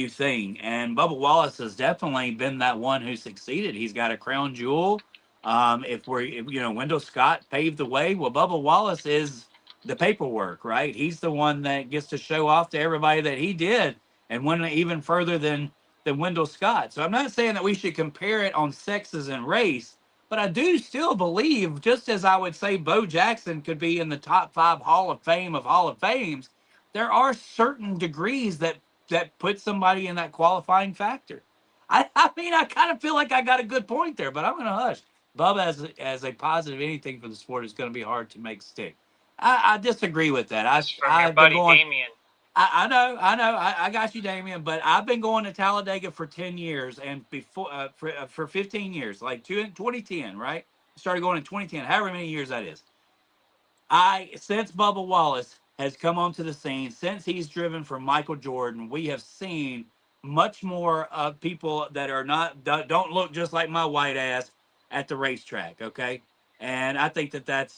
thing, and Bubba Wallace has definitely been that one who succeeded. He's got a crown jewel. Wendell Scott paved the way. Well, Bubba Wallace is the paperwork, right? He's the one that gets to show off to everybody that he did and went even further than Wendell Scott. So I'm not saying that we should compare it on sexes and race, but I do still believe, just as I would say Bo Jackson could be in the top 5 Hall of Fame of Hall of Fames, there are certain degrees that put somebody in that qualifying factor. I mean, I kind of feel like I got a good point there, but I'm going to hush. Bubba as a positive anything for the sport is going to be hard to make stick. I disagree with that. It's from your buddy Damien. I know, I got you, Damien. But I've been going to Talladega for 10 years, and before for 15 years, like 2010, right? Started going in 2010, however many years that is. Since Bubba Wallace has come onto the scene, since he's driven for Michael Jordan, we have seen much more of people that are don't look just like my white ass at the racetrack. Okay. And I think that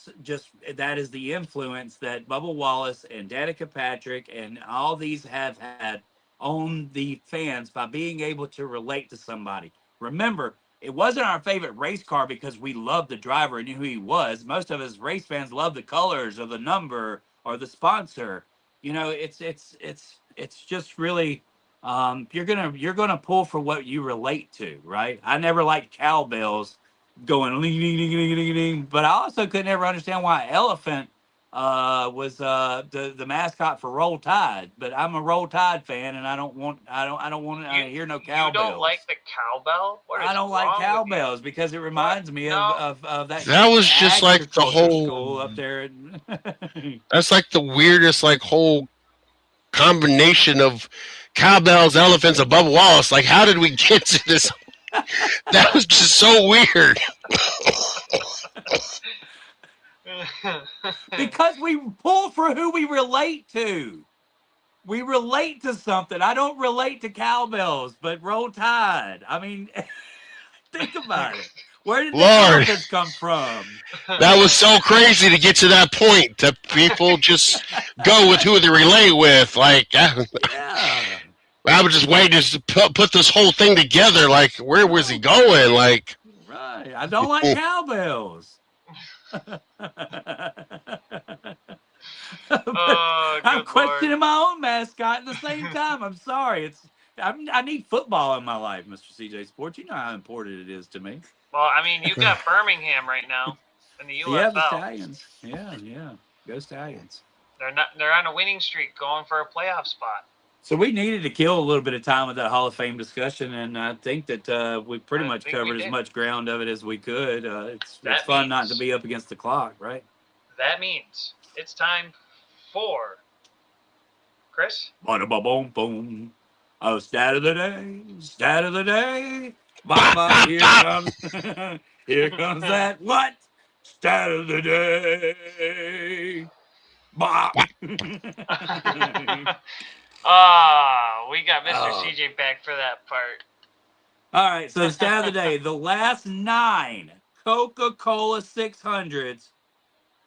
is the influence that Bubba Wallace and Danica Patrick and all these have had on the fans by being able to relate to somebody. Remember, it wasn't our favorite race car because we loved the driver and knew who he was. Most of us race fans love the colors or the number or the sponsor. It's just really you're gonna pull for what you relate to, right? I never liked cowbells going ling, ling, ling, ling, ling, ling, but I also could never understand why elephant was the mascot for Roll Tide. But I'm a Roll Tide fan, and I don't want to hear no cowbells. You don't like the cowbell? I don't like cowbells because it reminds me of that. That was just like the whole school up there. That's like the weirdest like whole combination of cowbells, elephants, and Bubba Wallace. Like, how did we get to this? That was just so weird. Because we pull for who we relate to. We relate to something. I don't relate to cowbells, but Roll Tide. I mean, think about it. Where did the elephants come from? That was so crazy to get to that point. That people just go with who they relate with. Like, yeah. I was just waiting to put this whole thing together. Like, where was he going? Like, right. I don't like cowbells. I'm questioning my own mascot at the same time. I'm sorry. I need football in my life, Mr. CJ Sports. You know how important it is to me. Well, I mean, you got Birmingham right now in the Yeah, the UFL. Stallions. Yeah. Go Stallions. They're on a winning streak, going for a playoff spot. So we needed to kill a little bit of time with that Hall of Fame discussion, and I think that we pretty I much think we covered as did. much ground of it as we could. It's That fun not to means- be up against the clock, right? That means it's time for Chris. Bada ba boom boom. Oh, stat of the day, stat of the day. Baba, here comes, here comes that what? Stat of the day. Bah. We got Mr. Oh. CJ back for that part. All right, so the stat of the day: the last 9 Coca-Cola 600s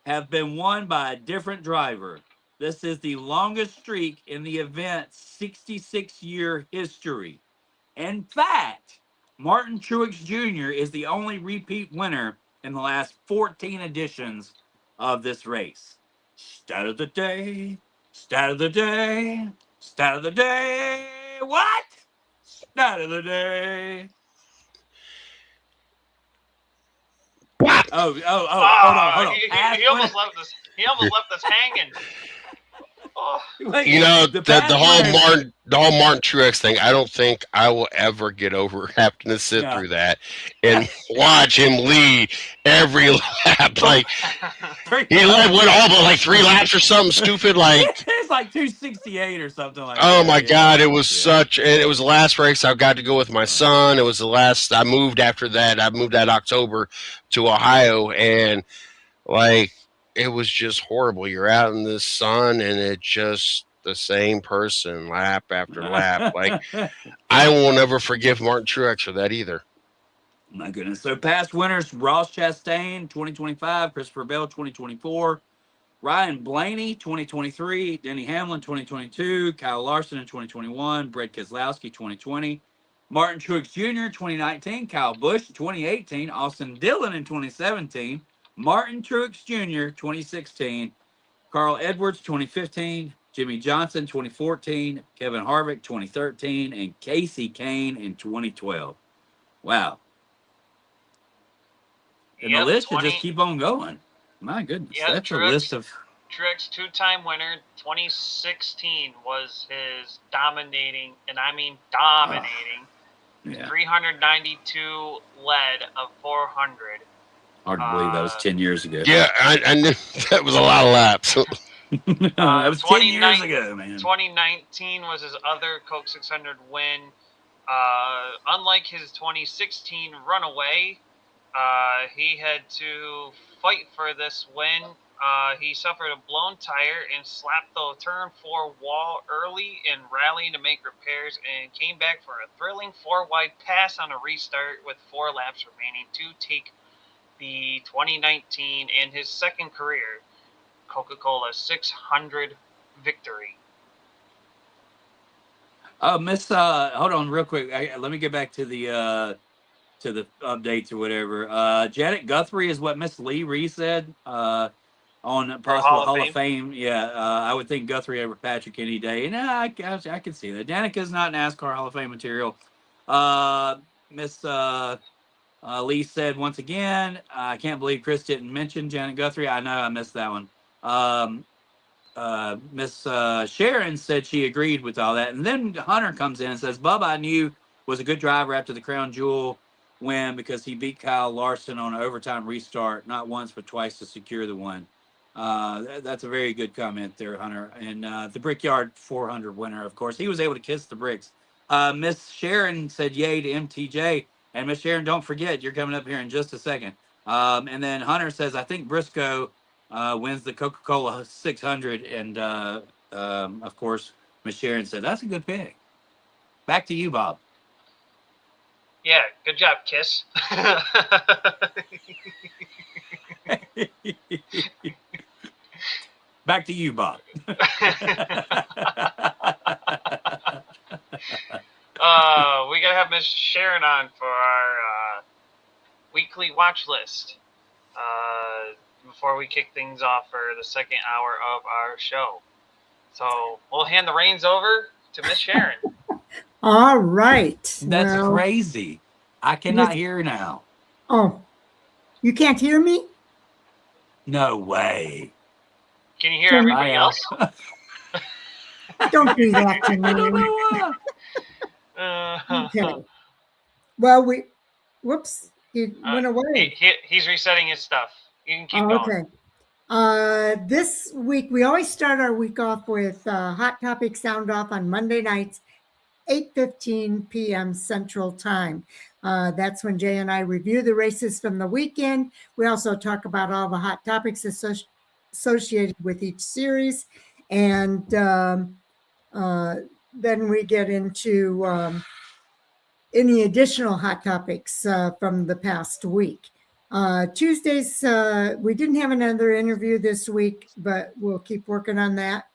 have been won by a different driver. This is the longest streak in the event's 66-year history. In fact, Martin Truex Jr. is the only repeat winner in the last 14 editions of this race. Stat of the day, stat of the day, stat of the day. What? Stat of the day. Oh, hold on. He almost left us. He almost left us hanging. Oh. Wait, You know, the whole winner- Martin Truex thing, I don't think I will ever get over having to sit through that and watch him lead every lap. Like he went all but like 3 laps or something stupid. Like it's like 268 or something like that. Oh my God, it was it was the last race I got to go with my son. It was the last, I moved after that. I moved that October to Ohio, and like, it was just horrible. You're out in the sun and it's just the same person lap after lap. Like, I will never forgive Martin Truex for that either. My goodness. So past winners: Ross Chastain, 2025, Christopher Bell, 2024, Ryan Blaney, 2023, Denny Hamlin, 2022, Kyle Larson in 2021, Brett Keselowski, 2020, Martin Truex Jr., 2019, Kyle Busch, 2018, Austin Dillon in 2017, Martin Truex Jr., 2016, Carl Edwards, 2015, Jimmy Johnson, 2014, Kevin Harvick, 2013, and Casey Kane in 2012. Wow. And the list should just keep on going. My goodness, that's a list of... Truex, 2-time winner. 2016 was his dominating, and I mean dominating, 392 lead of 400. Hard to believe that was 10 years ago. Yeah, I knew that was a lot of laps. That was 10 years ago, man. 2019 was his other Coke 600 win. Unlike his 2016 runaway, he had to fight for this win. He suffered a blown tire and slapped the turn 4 wall early and rallied to make repairs and came back for a thrilling 4-wide pass on a restart with 4 laps remaining to take the 2019 and his second career Coca-Cola 600 victory. Hold on real quick. Let me get back to the updates or whatever. Janet Guthrie is what Miss Lee Reed said on possible Hall of Fame. Yeah, I would think Guthrie over Patrick any day. And I can see that. Danica's not NASCAR Hall of Fame material. Miss Lee said once again, I can't believe Chris didn't mention Janet Guthrie. I know I missed that one. Miss Sharon said she agreed with all that. And then Hunter comes in and says, Bubba, I knew was a good driver after the Crown Jewel win because he beat Kyle Larson on an overtime restart, not once but twice to secure the win. That's a very good comment there, Hunter. And the Brickyard 400 winner, of course, he was able to kiss the bricks. Miss Sharon said yay to MTJ. And Miss Sharon, don't forget, you're coming up here in just a second. And then Hunter says, I think Briscoe wins the Coca-Cola 600. And, of course, Miss Sharon said, that's a good pick. Back to you, Bob. Yeah, good job, Kiss. Back to you, Bob. We gotta have Miss Sharon on for our weekly watch list before we kick things off for the second hour of our show. So we'll hand the reins over to Miss Sharon. All right. That's Well, crazy. I cannot hear now. oh, you can't hear me? No way. Can you hear everybody else? Don't do that to I don't me. know why. Okay. Well, whoops, he went away. He's resetting his stuff. You can keep Oh, going. okay. This week, we always start our week off with Hot Topic Sound Off on Monday nights, 8:15 p.m. Central Time. That's when Jay and I review the races from the weekend. We also talk about all the hot topics associated with each series. And then we get into any additional hot topics from the past week. Tuesdays, we didn't have another interview this week, but we'll keep working on that.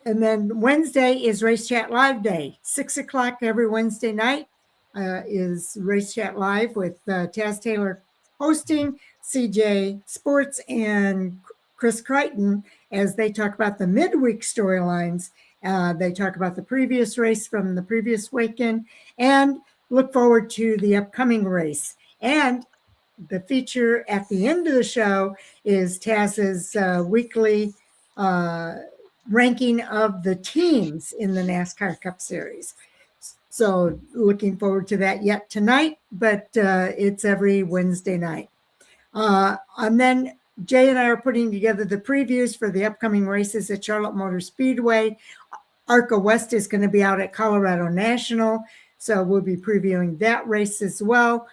And then Wednesday is Race Chat Live Day. 6 o'clock every Wednesday night is Race Chat Live with Taz Taylor hosting, CJ Sports, and Chris Crichton as they talk about the midweek storylines. They talk about the previous race from the previous weekend and look forward to the upcoming race. And the feature at the end of the show is Taz's weekly ranking of the teams in the NASCAR Cup Series. So looking forward to that yet tonight, but it's every Wednesday night. And then Jay and I are putting together the previews for the upcoming races at Charlotte Motor Speedway. ARCA West is going to be out at Colorado National, so we'll be previewing that race as well.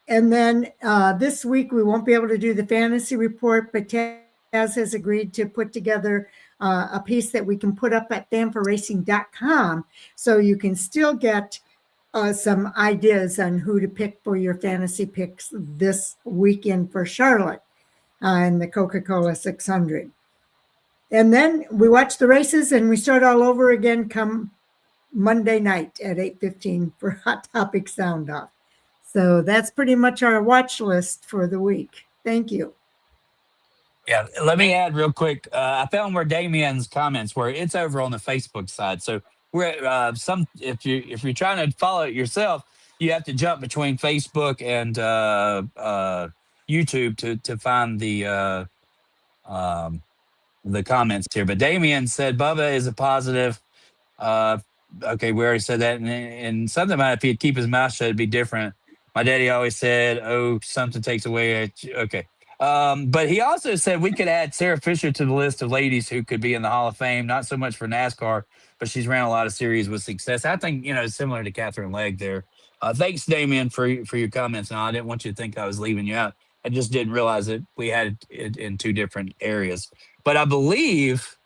And then this week we won't be able to do the fantasy report, but Taz has agreed to put together a piece that we can put up at fanforracing.com, so you can still get some ideas on who to pick for your fantasy picks this weekend for Charlotte and the Coca-Cola 600. And then we watch the races and we start all over again come Monday night at 8:15 for Hot Topic Sound Off. So that's pretty much our watch list for the week. Thank you. Yeah, let me add real quick. I found where Damien's comments were. It's over on the Facebook side. So we're if you're trying to follow it yourself, you have to jump between Facebook and YouTube to find the comments here. But Damien said Bubba is a positive. Okay, we already said that. And something about if he'd keep his mouth shut, it'd be different. My daddy always said, "Oh, something takes away." Okay. But he also said we could add Sarah Fisher to the list of ladies who could be in the Hall of Fame, not so much for NASCAR, but she's ran a lot of series with success. I think, similar to Katherine Legge there. Thanks, Damien, for your comments. Now, I didn't want you to think I was leaving you out. I just didn't realize that we had it in two different areas. But I believe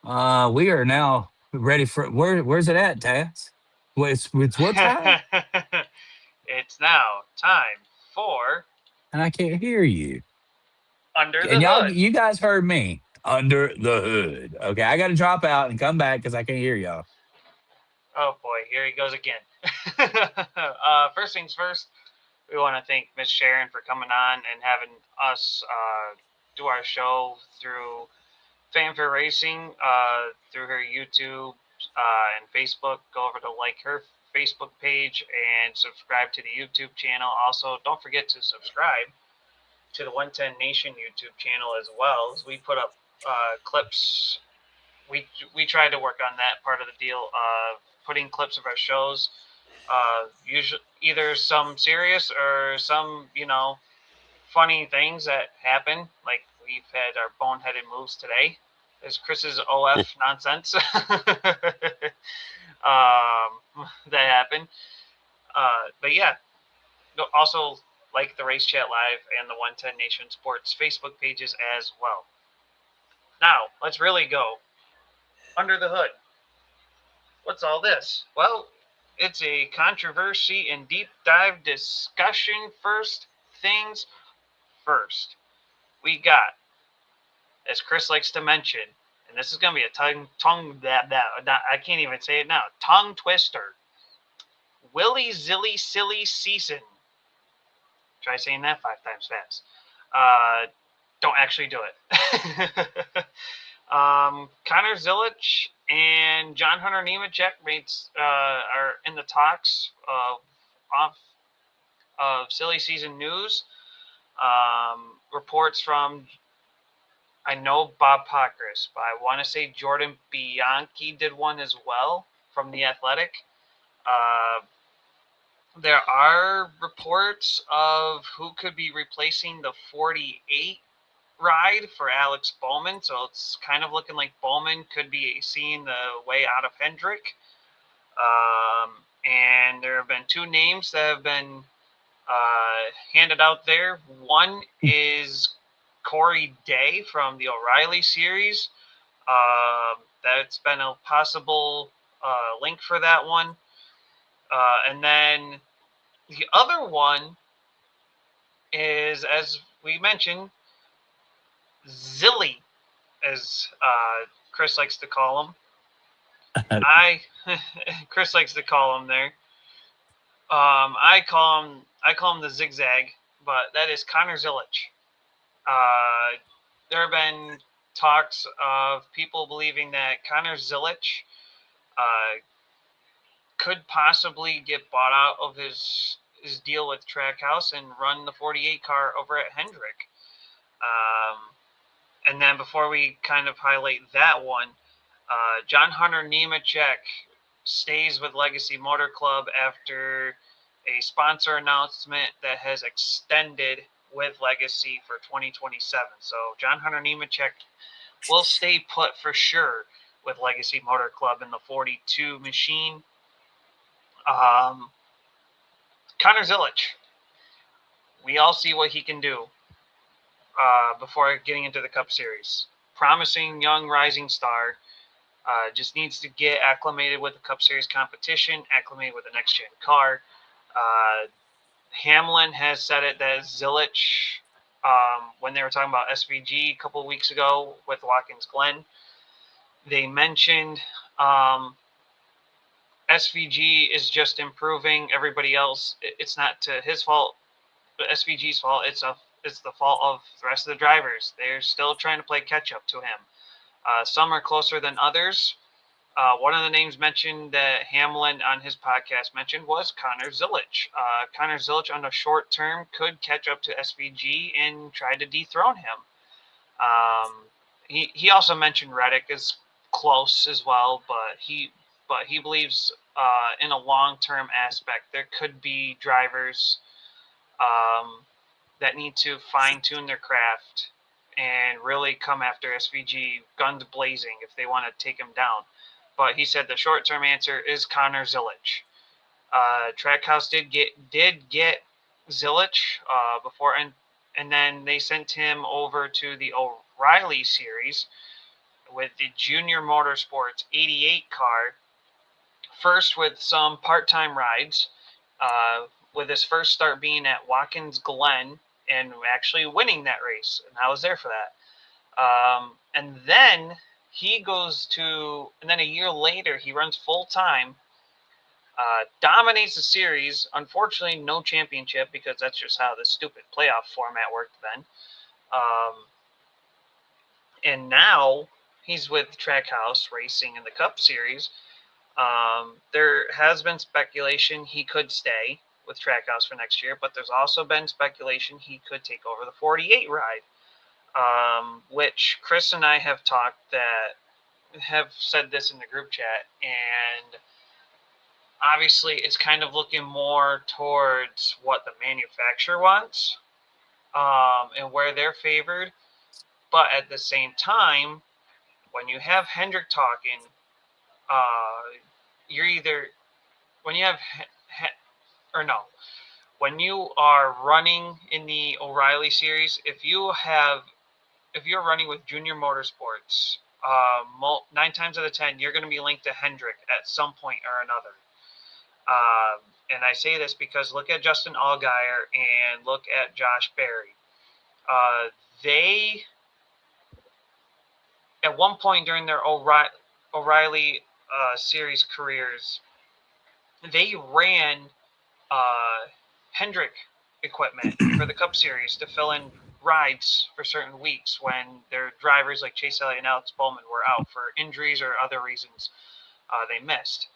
we are now ready for where's it at, Taz? It's what time? It's now time for And I can't hear you. Under the And Hood. you guys heard me. Under the hood. Okay, I got to drop out and come back because I can't hear y'all. Oh boy, here he goes again. First things first, we want to thank Miss Sharon for coming on and having us do our show through Fanfare Racing, through her YouTube and Facebook. Go over to like her Facebook page and subscribe to the YouTube channel. Also, don't forget to subscribe to the 110 Nation YouTube channel as well, as we put up clips. We tried to work on that part of the deal, putting clips of our shows, usually either some serious or some funny things that happen. Like we've had our boneheaded moves today. There's Chris's OF nonsense that happened. But yeah, also like the Race Chat Live and the 110 Nation Sports Facebook pages as well. Now, let's really go under the hood. What's all this? Well, it's a controversy and deep dive discussion. First things first. We got, as Chris likes to mention, and this is going to be I can't even say it now, tongue twister. Willie Zilly Silly Season. Try saying that 5 times fast. Don't actually do it. Connor Zilisch and John Hunter Nemechek are in the talks of silly season news. Reports from, I know Bob Pockris, but I want to say Jordan Bianchi did one as well from The Athletic. There are reports of who could be replacing the 48 ride for Alex Bowman, so it's kind of looking like Bowman could be seeing the way out of Hendrick. And there have been two names that have been handed out there. One is Corey Day from the O'Reilly series. That's been a possible link for that one. And then the other one is, as we mentioned, Zilly, as Chris likes to call him. Chris likes to call him there. I call him the zigzag, but that is Connor Zilisch. There have been talks of people believing that Connor Zilisch could possibly get bought out of his deal with Trackhouse and run the 48 car over at Hendrick. And then before we kind of highlight that one, John Hunter Nemechek stays with Legacy Motor Club after a sponsor announcement that has extended with Legacy for 2027. So John Hunter Nemechek will stay put for sure with Legacy Motor Club in the 42 machine. Connor Zilisch, we all see what he can do before getting into the Cup Series. Promising young rising star. Just needs to get acclimated with the Cup Series competition, acclimated with the next-gen car. Hamlin has said it that Zilisch, when they were talking about SVG a couple of weeks ago with Watkins Glen, they mentioned SVG is just improving. Everybody else, it's not to his fault, but SVG's fault. It's the fault of the rest of the drivers. They're still trying to play catch-up to him. Some are closer than others. One of the names mentioned that Hamlin on his podcast mentioned was Connor Zilisch. Connor Zilisch on the short term could catch up to SVG and try to dethrone him. He also mentioned Reddick is close as well, but he believes in a long-term aspect there could be drivers that need to fine-tune their craft and really come after SVG guns blazing if they want to take him down. But he said the short-term answer is Connor Zilisch. Trackhouse did get Zilisch before, and then they sent him over to the O'Reilly series with the Junior Motorsports 88 car. First with some part-time rides, with his first start being at Watkins Glen and actually winning that race, and I was there for that. And then a year later, he runs full-time, dominates the series. Unfortunately, no championship because that's just how the stupid playoff format worked then. And now he's with Trackhouse racing in the Cup Series. There has been speculation he could stay with Trackhouse for next year, but there's also been speculation he could take over the 48 ride, which Chris and I have said this in the group chat, and obviously it's kind of looking more towards what the manufacturer wants and where they're favored. But at the same time, when you have Hendrick talking, when you are running in the O'Reilly series, if you're running with Junior Motorsports, 9 times out of 10, you're going to be linked to Hendrick at some point or another. And I say this because look at Justin Allgaier and look at Josh Berry. They, at one point during their O'Reilly series careers, they ran Hendrick equipment for the Cup Series to fill in rides for certain weeks when their drivers like Chase Elliott and Alex Bowman were out for injuries or other reasons they missed.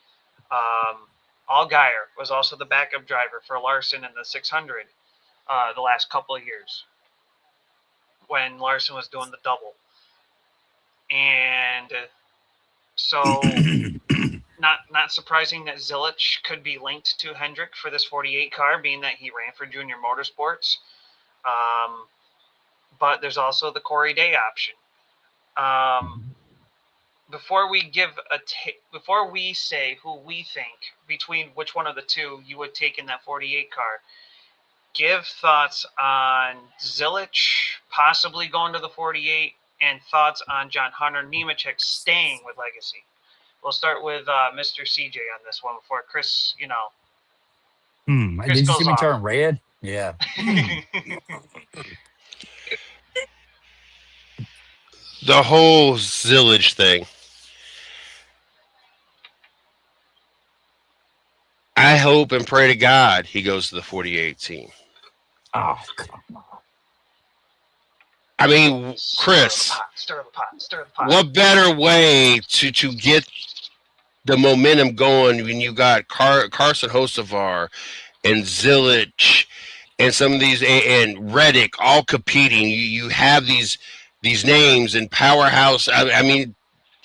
Allgaier was also the backup driver for Larson in the 600 the last couple of years when Larson was doing the double. And so not surprising that Zilisch could be linked to Hendrick for this 48 car, being that he ran for Junior Motorsports. But there's also the Corey Day option. Before we say who we think between which one of the two you would take in that 48 car, give thoughts on Zilisch possibly going to the 48 and thoughts on John Hunter Nemechek staying with Legacy. We'll start with Mr. CJ on this one before Chris, Chris Did you goes see me off. turn red? Yeah. The whole Zilisch thing. I hope and pray to God he goes to the 48 team. Oh, come on. I mean, Chris, Stir the pot. what better way to get the momentum going when you got Carson Hocevar and Zilisch and some of these and Reddick all competing? You have these names and powerhouse. I mean,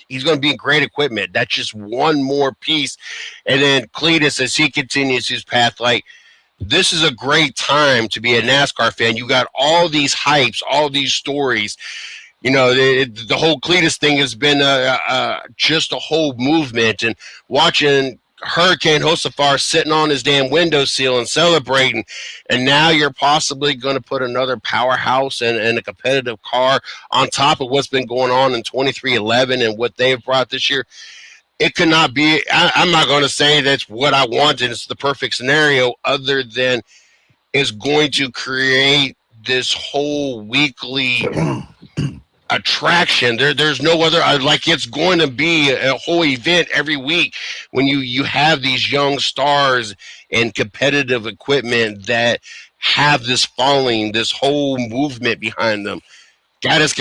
he's going to be in great equipment. That's just one more piece. And then Cletus, as he continues his path, like, this is a great time to be a NASCAR fan. You got all these hypes, all these stories. The whole Cletus thing has been just a whole movement. And watching Hurricane Hocevar sitting on his damn windowsill and celebrating, and now you're possibly going to put another powerhouse and a competitive car on top of what's been going on in 2311 and what they've brought this year. It could not be. I'm not going to say that's what I want and it's the perfect scenario, other than it's going to create this whole weekly attraction. There's no other, like, it's going to be a whole event every week when you have these young stars and competitive equipment that have this following, this whole movement behind them. It's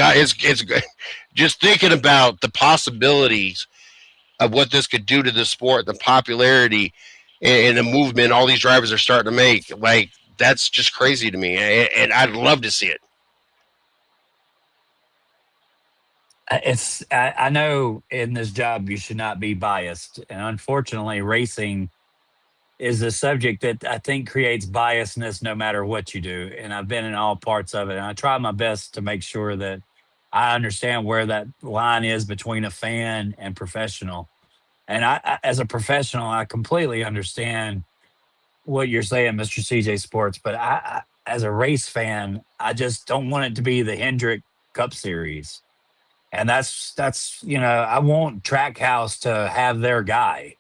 just thinking about the possibilities of what this could do to the sport, the popularity and the movement all these drivers are starting to make. Like, that's just crazy to me, and I'd love to see it. I know in this job you should not be biased, and unfortunately racing is a subject that I think creates biasness no matter what you do, and I've been in all parts of it, and I try my best to make sure that I understand where that line is between a fan and professional. And I as a professional, I completely understand what you're saying, Mr. CJ Sports, but I as a race fan, I just don't want it to be the Hendrick Cup Series. And that's I want Trackhouse to have their guy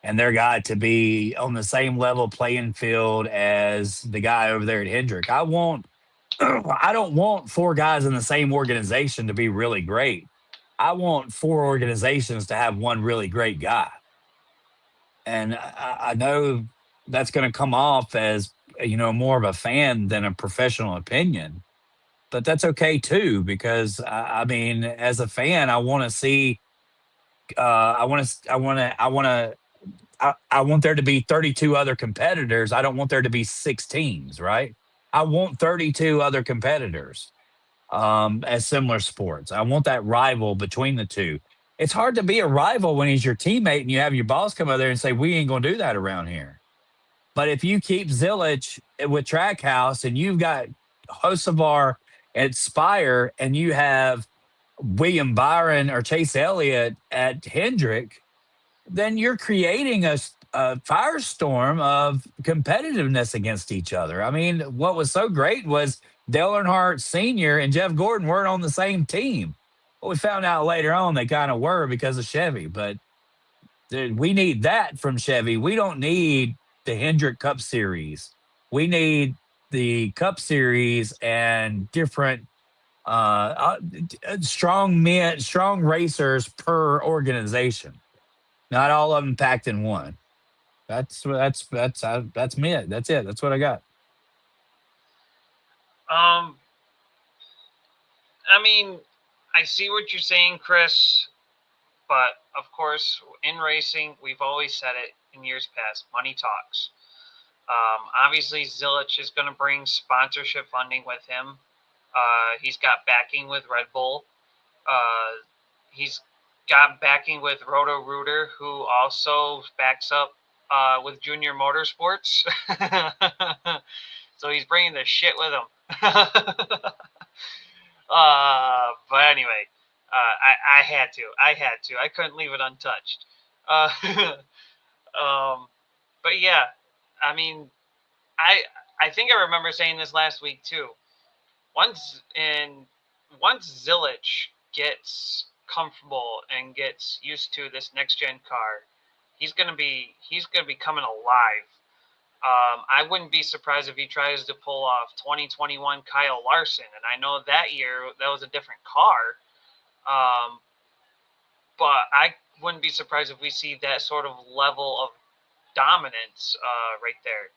and their guy to be on the same level playing field as the guy over there at Hendrick. I don't want four guys in the same organization to be really great. I want four organizations to have one really great guy. And I know that's going to come off as, more of a fan than a professional opinion. But that's okay too, because I mean, as a fan, I want to see. I want there to be 32 other competitors. I don't want there to be 6 teams, right? I want 32 other competitors as similar sports. I want that rival between the two. It's hard to be a rival when he's your teammate and you have your boss come over there and say, we ain't going to do that around here. But if you keep Zilisch with Trackhouse and you've got Hocevar at Spire and you have William Byron or Chase Elliott at Hendrick, then you're creating a firestorm of competitiveness against each other. I mean, what was so great was Dale Earnhardt Sr. and Jeff Gordon weren't on the same team. Well, we found out later on they kind of were because of Chevy, but we need that from Chevy. We don't need the Hendrick Cup Series. We need the Cup Series and different strong racers per organization. Not all of them packed in one. That's me. That's it. That's what I got. I mean, I see what you're saying, Chris, but of course, in racing, we've always said it in years past, money talks. Obviously, Zilisch is going to bring sponsorship funding with him. He's got backing with Red Bull. He's got backing with Roto-Rooter, who also backs up with Junior Motorsports. So he's bringing the shit with him. But anyway, I had to. I couldn't leave it untouched. But yeah, I mean, I think I remember saying this last week too. Once Zilisch gets comfortable and gets used to this next gen car, he's gonna be coming alive. I wouldn't be surprised if he tries to pull off 2021 Kyle Larson, and I know that year that was a different car, but I wouldn't be surprised if we see that sort of level of dominance right there.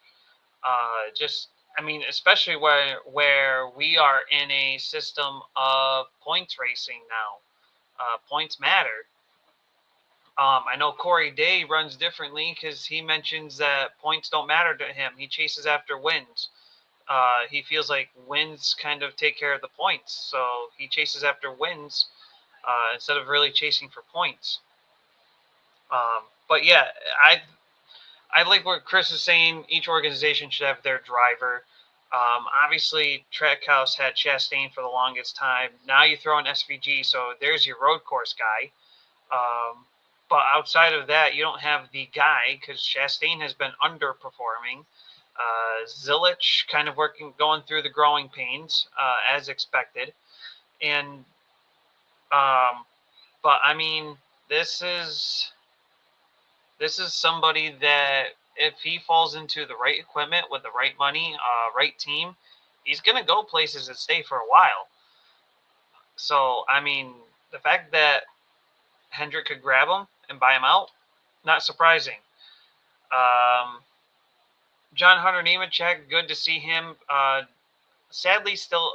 I mean, especially where we are in a system of points racing now. Points matter. I know Corey Day runs differently because he mentions that points don't matter to him. He chases after wins. He feels like wins kind of take care of the points, so he chases after wins instead of really chasing for points. But yeah, I like what Chris is saying. Each organization should have their driver. Obviously, Trackhouse had Chastain for the longest time. Now you throw in SVG, so there's your road course guy. But outside of that, you don't have the guy because Chastain has been underperforming. Zilisch kind of going through the growing pains as expected. And, but I mean, this is somebody that if he falls into the right equipment with the right money, right team, he's going to go places and stay for a while. So, I mean, the fact that Hendrick could grab him and buy him out, not surprising. John Hunter Nemechek, good to see him. Sadly, still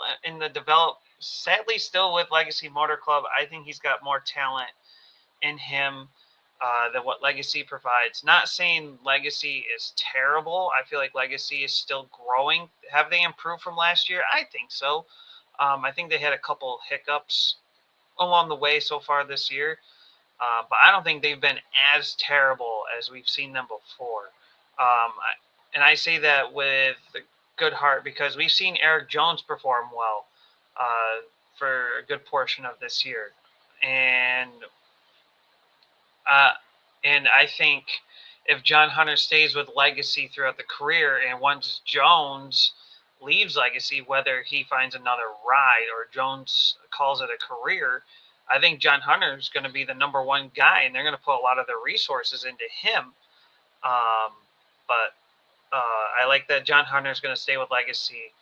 with Legacy Motor Club. I think he's got more talent in him than what Legacy provides. Not saying Legacy is terrible. I feel like Legacy is still growing. Have they improved from last year? I think so. I think they had a couple hiccups along the way so far this year. But I don't think they've been as terrible as we've seen them before. And I say that with a good heart because we've seen Eric Jones perform well for a good portion of this year. And I think if John Hunter stays with Legacy throughout the career and once Jones leaves Legacy, whether he finds another ride or Jones calls it a career, I think John Hunter is going to be the number one guy, and they're going to put a lot of their resources into him. But I like that John Hunter is going to stay with Legacy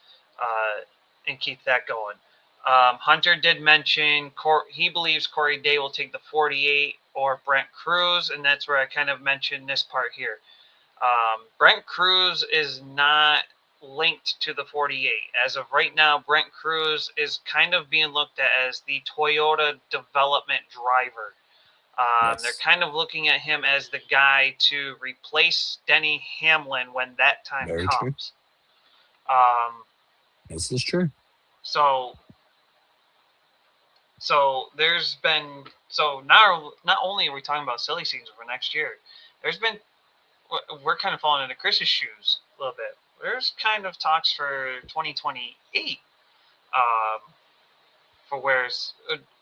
and keep that going. Hunter did mention he believes Corey Day will take the 48 or Brent Cruz, and that's where I kind of mentioned this part here. Brent Cruz is not linked to the 48. As of right now, Brent Cruz is kind of being looked at as the Toyota development driver. Yes. They're kind of looking at him as the guy to replace Denny Hamlin when that time Very comes. This is true. So there's been now not only are we talking about silly season for next year, we're kind of falling into Chris's shoes a little bit. There's kind of talks for 2028 for where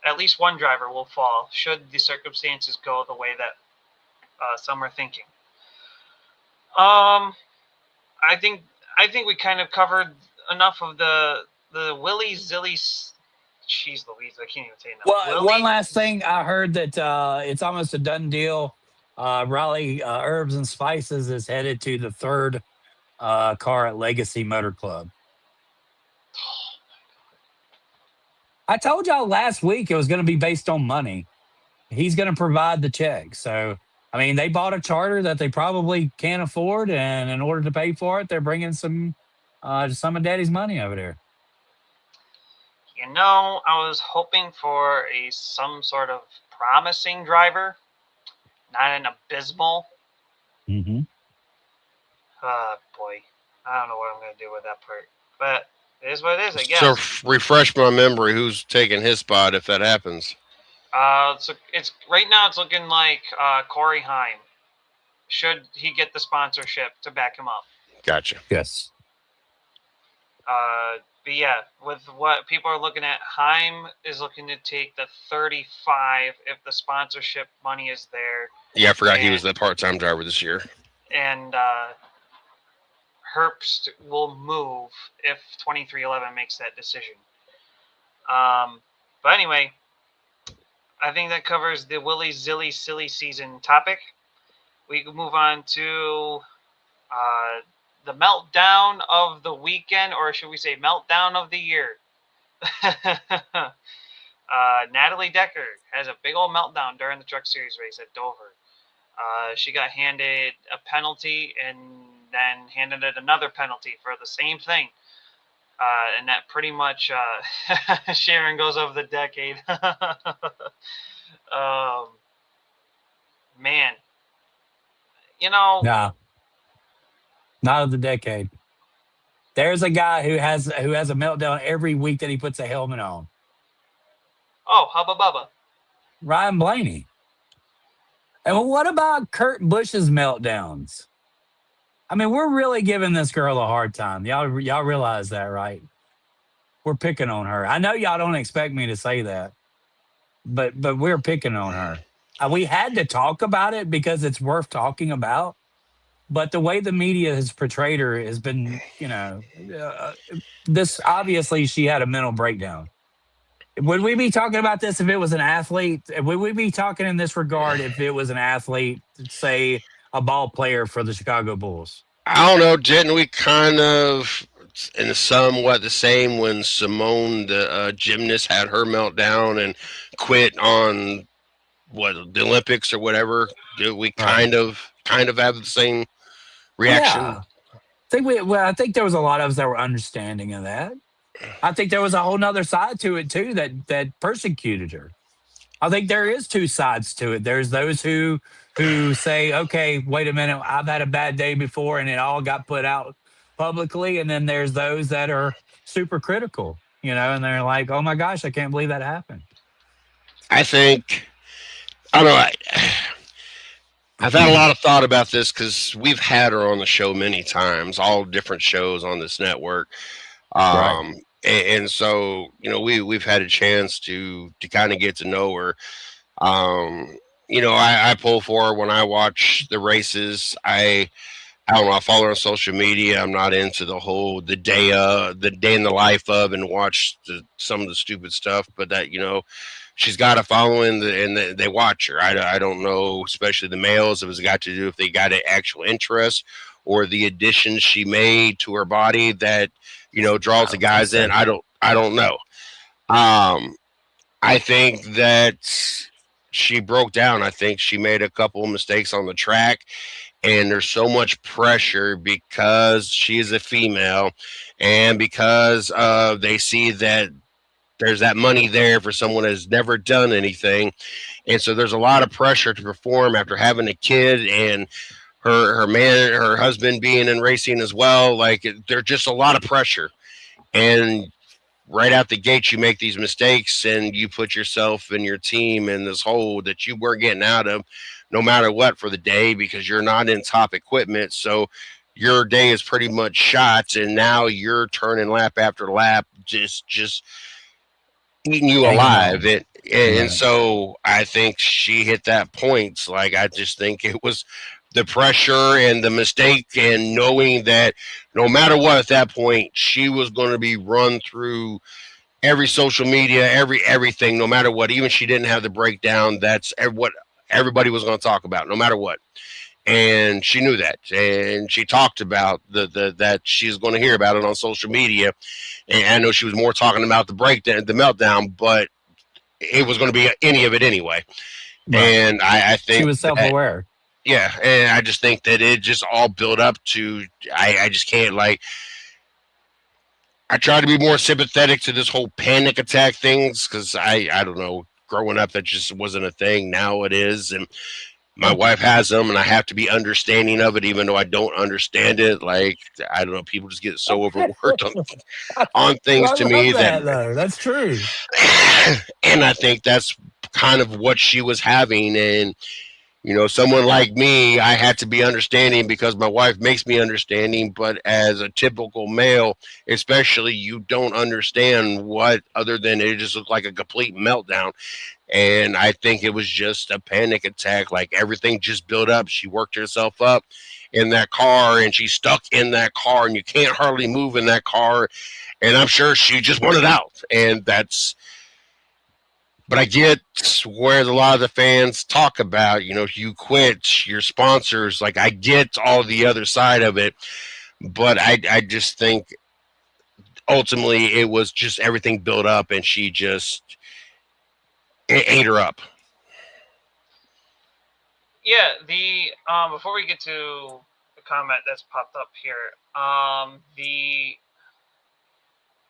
at least one driver will fall should the circumstances go the way that some are thinking. I think we kind of covered enough of the Willie Zilly. Jeez Louise, I can't even say that. Well, one last thing. I heard that it's almost a done deal. Raleigh Herbs and Spices is headed to the third car at Legacy Motor Club. I told y'all last week it was going to be based on money. He's going to provide the check. So, I mean, they bought a charter that they probably can't afford, and in order to pay for it, they're bringing some of Daddy's money over there. I was hoping for some sort of promising driver, not an abysmal. Mm-hmm. Boy, I don't know what I'm going to do with that part, but it is what it is, I guess. So refresh my memory. Who's taking his spot if that happens? So it's right now. It's looking like Corey Heim. Should he get the sponsorship to back him up? Gotcha. Yes. But yeah, with what people are looking at, Heim is looking to take the 35 if the sponsorship money is there. Yeah, I forgot he was the part-time driver this year. And Herbst will move if 2311 makes that decision. But anyway, I think that covers the Willie Zilly Silly Season topic. We can move on to the meltdown of the weekend, or should we say meltdown of the year? Natalie Decker has a big old meltdown during the Truck Series race at Dover. She got handed a penalty and then handed it another penalty for the same thing. And that pretty much Sharon goes over the decade. Man. No. Not of the decade. There's a guy who has a meltdown every week that he puts a helmet on. Oh, Hubba Bubba. Ryan Blaney. And what about Kurt Busch's meltdowns? I mean, we're really giving this girl a hard time. Y'all realize that, right? We're picking on her. I know y'all don't expect me to say that, but we're picking on her. We had to talk about it because it's worth talking about. But the way the media has portrayed her has been, this obviously she had a mental breakdown. Would we be talking about this if it was an athlete? Would we be talking in this regard if it was an athlete, say a ball player for the Chicago Bulls? I don't know. Didn't we kind of, in somewhat the same when Simone, the gymnast, had her meltdown and quit on the Olympics or whatever? Did we kind of have the same reaction? Yeah. I think there was a lot of us that were understanding of that. I think there was a whole nother side to it too that persecuted her. I think there is two sides to it. There's those who say, okay, wait a minute, I've had a bad day before and it all got put out publicly. And then there's those that are super critical, and they're like, oh my gosh, I can't believe that happened. I don't know. I've had a lot of thought about this because we've had her on the show many times, all different shows on this network. Right. And so, we've had a chance to kind of get to know her. I pull for her when I watch the races. I don't know. I follow her on social media. I'm not into the day in the life of and watch some of the stupid stuff, but that, she's got a following and they watch her. I don't know, especially the males, if it's got to do if they got an actual interest or the additions she made to her body that, draws the guys in. I don't know. I think that she broke down. I think she made a couple of mistakes on the track, and there's so much pressure because she is a female and because they see that there's that money there for someone that's never done anything. And so there's a lot of pressure to perform after having a kid and her husband being in racing as well. Like there's just a lot of pressure. And right out the gate, you make these mistakes and you put yourself and your team in this hole that you weren't getting out of no matter what for the day because you're not in top equipment. So your day is pretty much shot. And now you're turning lap after lap, just eating you alive. And so I think she hit that point. Like, I just think it was the pressure and the mistake and knowing that no matter what at that point, she was going to be run through every social media, everything, no matter what. Even she didn't have the breakdown. That's what everybody was going to talk about, no matter what. And she knew that. And she talked about that she's going to hear about it on social media. And I know she was more talking about the breakdown, the meltdown, but it was going to be any of it anyway. Right. And I think she was self-aware. Yeah, and I just think that it just all built up to I just can't I try to be more sympathetic to this whole panic attack things because I don't know, growing up that just wasn't a thing. Now it is, and my wife has them, and I have to be understanding of it, even though I don't understand it. Like I don't know, people just get so overworked on things I to love me that, that though. That's true. and I think that's kind of what she was having, and someone like me, I had to be understanding because my wife makes me understanding. But as a typical male, especially, you don't understand what other than it just looked like a complete meltdown. And I think it was just a panic attack. Like everything just built up. She worked herself up in that car and she's stuck in that car and you can't hardly move in that car. And I'm sure she just wanted out. And but I get where a lot of the fans talk about, you quit your sponsors. Like I get all the other side of it, but I just think ultimately it was just everything built up and she just ate her up. Yeah, the before we get to the comment that's popped up here, the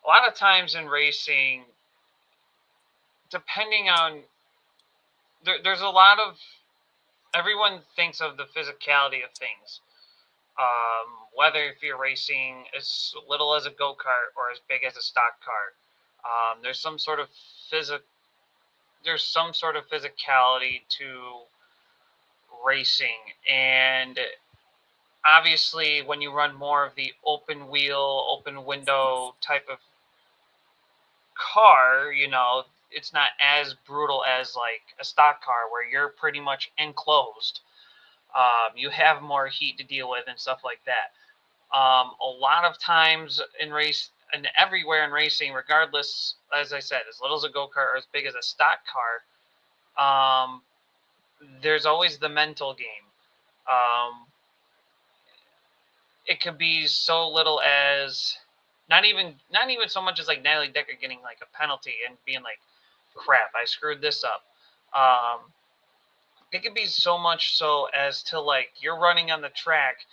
a lot of times in racing, depending on there's a lot of everyone thinks of the physicality of things. Whether if you're racing as little as a go-kart or as big as a stock car, there's some sort of physicality to racing, and obviously when you run more of the open wheel, open window type of car, it's not as brutal as like a stock car where you're pretty much enclosed. You have more heat to deal with and stuff like that. A lot of times in race and everywhere in racing, regardless, as I said, as little as a go-kart or as big as a stock car, there's always the mental game. It could be so little as not even so much as like Natalie Decker getting like a penalty and being like, crap, I screwed this up. It could be so much so as to like you're running on the track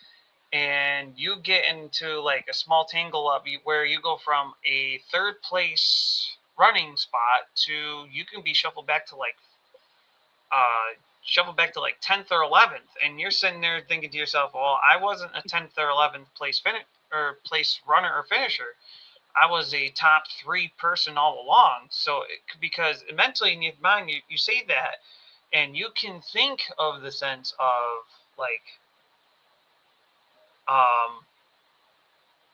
and you get into like a small tangle up where you go from a third place running spot to you can be shuffled back to like 10th or 11th, and you're sitting there thinking to yourself, well, I wasn't a 10th or 11th place place runner or finisher. I was a top 3 person all along. So because mentally in your mind you say that and you can think of the sense of like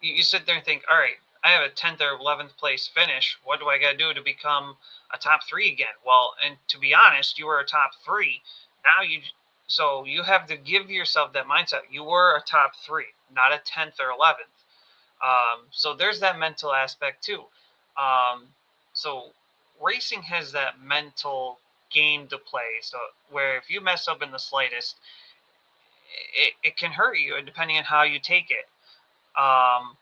you sit there and think, all right, I have a 10th or 11th place finish. What do I got to do to become a top 3 again? Well, and to be honest, you were a top 3. Now so you have to give yourself that mindset. You were a top 3, not a 10th or 11th. So there's that mental aspect too. So racing has that mental game to play. So where if you mess up in the slightest, it can hurt you, depending on how you take it. But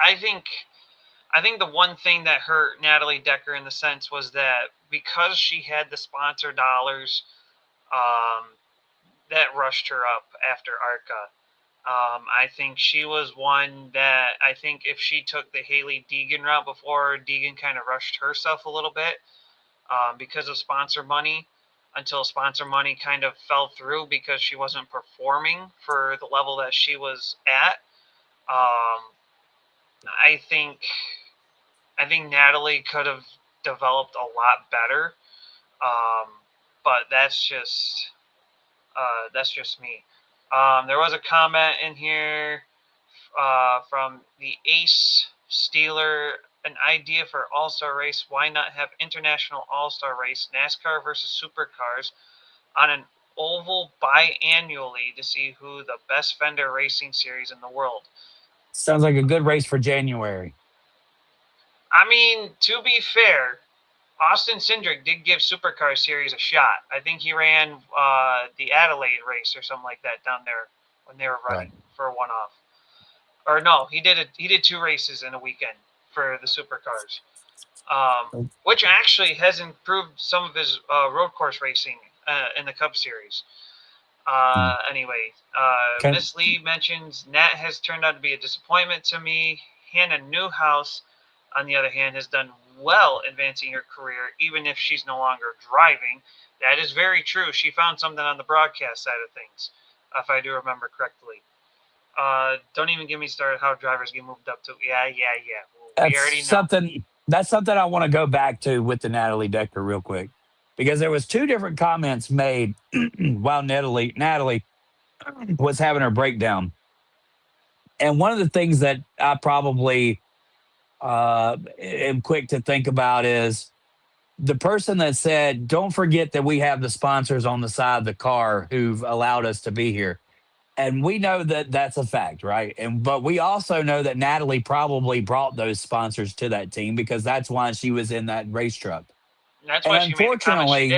I think the one thing that hurt Natalie Decker in the sense was that because she had the sponsor dollars, that rushed her up after ARCA. I think she was one that I think if she took the Haley Deegan route before, Deegan kind of rushed herself a little bit because of sponsor money, until sponsor money kind of fell through because she wasn't performing for the level that she was at. I think Natalie could have developed a lot better, but that's just me. There was a comment in here from the Ace Steeler, an idea for All-Star race. Why not have international All-Star race, NASCAR versus supercars, on an oval biannually to see who the best fender racing series in the world? Sounds like a good race for January. I mean, to be fair, Austin Cindric did give Supercar Series a shot. I think he ran the Adelaide race or something like that down there when they were running for a one-off. Or no, he did 2 races in a weekend for the Supercars, which actually has improved some of his road course racing in the Cup Series. Anyway, Can, Miss Lee mentions Nat has turned out to be a disappointment to me. Hannah Newhouse, on the other hand, has done well advancing her career, even if she's no longer driving. That is very true. She found something on the broadcast side of things, if I do remember correctly. Don't even get me started how drivers get moved up to. Yeah. We already know. that's something I want to go back to with the Natalie Decker real quick, because there was two different comments made while Natalie was having her breakdown. And one of the things that I probably am quick to think about is the person that said, "Don't forget that we have the sponsors on the side of the car who've allowed us to be here." And we know that that's a fact, right? And but we also know that Natalie probably brought those sponsors to that team, because that's why she was in that race truck. That's And why she made the comment she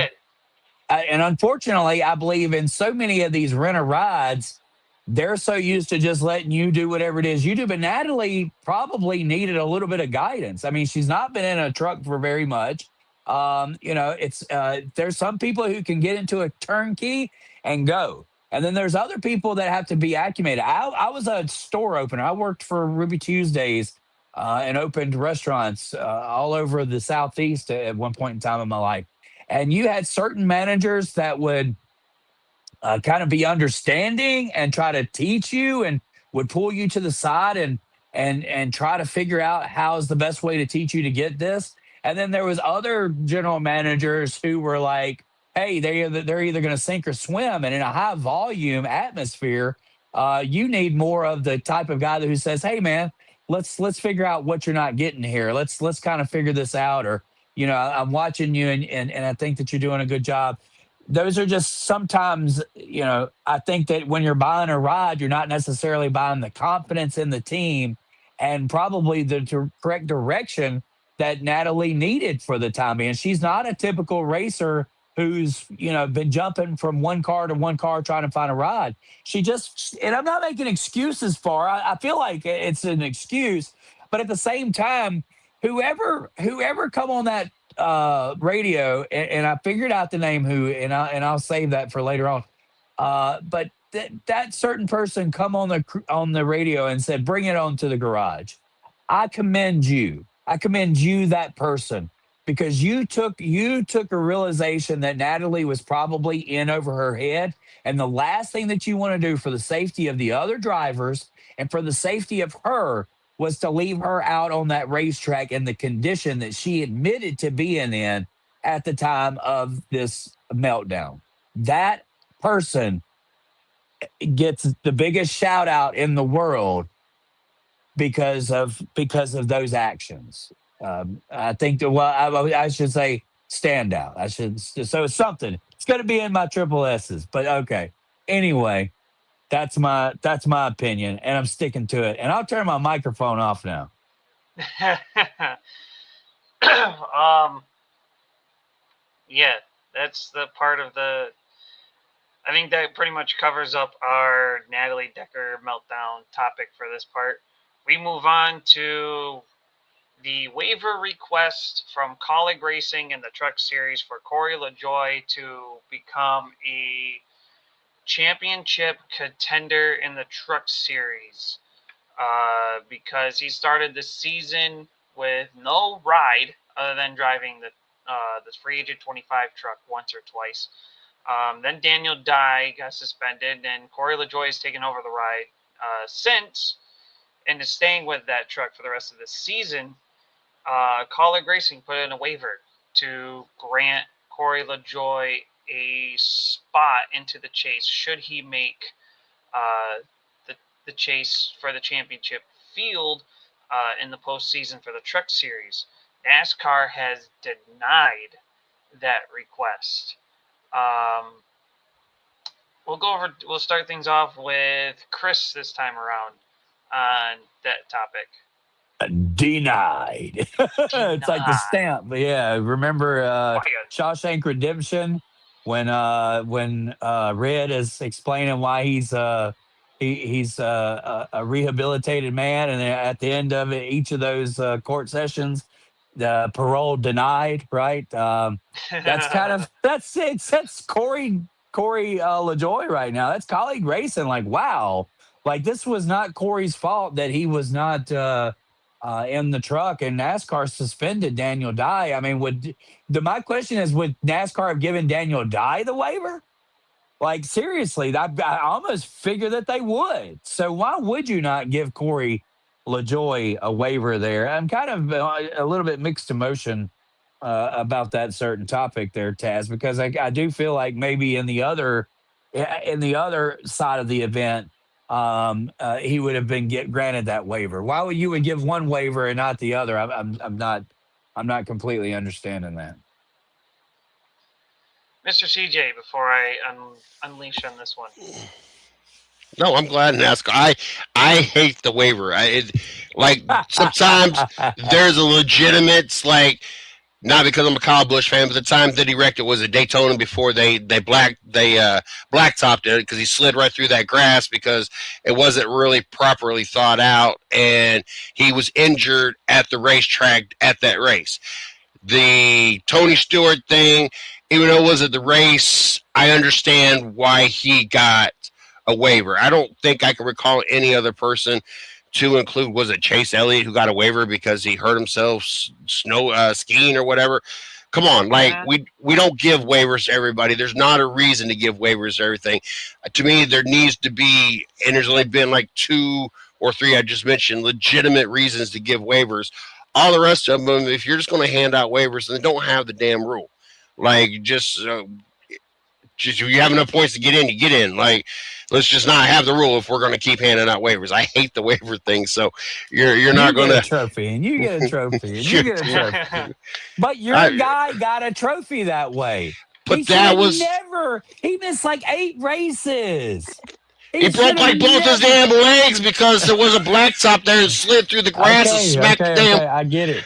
unfortunately, did. I believe in so many of these renter rides, they're so used to just letting you do whatever it is you do. But Natalie probably needed a little bit of guidance. I mean, she's not been in a truck for very much. It's there's some people who can get into a turnkey and go. And then there's other people that have to be acclimated. I was a store opener. I worked for Ruby Tuesdays and opened restaurants all over the Southeast at one point in time in my life. And you had certain managers that would kind of be understanding and try to teach you, and would pull you to the side and try to figure out how's the best way to teach you to get this. And then there was other general managers who were like, hey, they're either going to sink or swim. And in a high volume atmosphere, you need more of the type of guy who says, hey man, let's figure out what you're not getting here. Let's kind of figure this out. Or I'm watching you, and I think that you're doing a good job. Those are just sometimes, I think that when you're buying a ride, you're not necessarily buying the confidence in the team and probably the correct direction that Natalie needed for the time being. She's not a typical racer who's, been jumping from one car to one car trying to find a ride. She just, and I'm not making excuses for her. I feel like it's an excuse, but at the same time, whoever come on that radio, and I figured out the name who, and I'll save that for later on. But that certain person come on the radio and said, "Bring it on to the garage." I commend you. I commend you, that person, because you took a realization that Natalie was probably in over her head, and the last thing that you want to do for the safety of the other drivers and for the safety of her was to leave her out on that racetrack in the condition that she admitted to being in at the time of this meltdown. That person gets the biggest shout out in the world because of those actions. I think that, well, I should say standout. So it's something. It's going to be in my triple S's, but okay. Anyway, that's my opinion, and I'm sticking to it. And I'll turn my microphone off now. Yeah, that's the part of the. I think that pretty much covers up our Natalie Decker meltdown topic for this part. We move on to the waiver request from Colleague Racing in the Truck Series for Corey LaJoie to become a championship contender in the Truck Series, because he started the season with no ride other than driving this free agent 25 truck once or twice. Then Daniel Dye got suspended, and Corey LaJoie has taken over the ride since, and is staying with that truck for the rest of the season. Colleague Racing put in a waiver to grant Corey LaJoie a spot into the chase should he make the chase for the championship field in the postseason for the Truck Series. NASCAR has denied that request. We'll start things off with Chris this time around on that topic. Denied. It's like the stamp. But yeah, remember Shawshank Redemption when Red is explaining why he's a rehabilitated man, and at the end of each of those court sessions, parole denied, right? That's Corey Corey LaJoie right now. That's colleague racing. Like, wow. Like, this was not Corey's fault that he was not in the truck, and NASCAR suspended Daniel Dye. I mean, my question is, would NASCAR have given Daniel Dye the waiver? Like, seriously, I almost figure that they would. So why would you not give Corey LaJoie a waiver there? I'm kind of a little bit mixed emotion about that certain topic there, Taz, because I do feel like maybe in the other side of the event, he would have been granted that waiver. Why would you would give one waiver and not the other? I'm not completely understanding that. Mr. CJ, before I unleash on this one. No, I'm glad NASCAR. I hate the waiver. Like sometimes there's a legitimate like. Not because I'm a Kyle Busch fan, but the time that he wrecked it was at Daytona before they blacktopped it because he slid right through that grass because it wasn't really properly thought out, and he was injured at the racetrack at that race. The Tony Stewart thing, even though it was at the race, I understand why he got a waiver. I don't think I can recall any other person to include, was it Chase Elliott who got a waiver because he hurt himself skiing or whatever? Come on, like we don't give waivers to everybody. There's not a reason to give waivers to everything. To me, there needs to be, and there's only been like 2 or 3 I just mentioned, legitimate reasons to give waivers. All the rest of them, if you're just going to hand out waivers, then don't have the damn rule. Like just if you have enough points to get in, you get in. Like, let's just not have the rule if we're going to keep handing out waivers. I hate the waiver thing. So you're not going to get a trophy, and you get a trophy, and you get a trophy. But your guy got a trophy that way. But that was he missed like 8 races. He broke like both his damn legs because there was a blacktop there and slid through the grass and smacked the damn. I get it.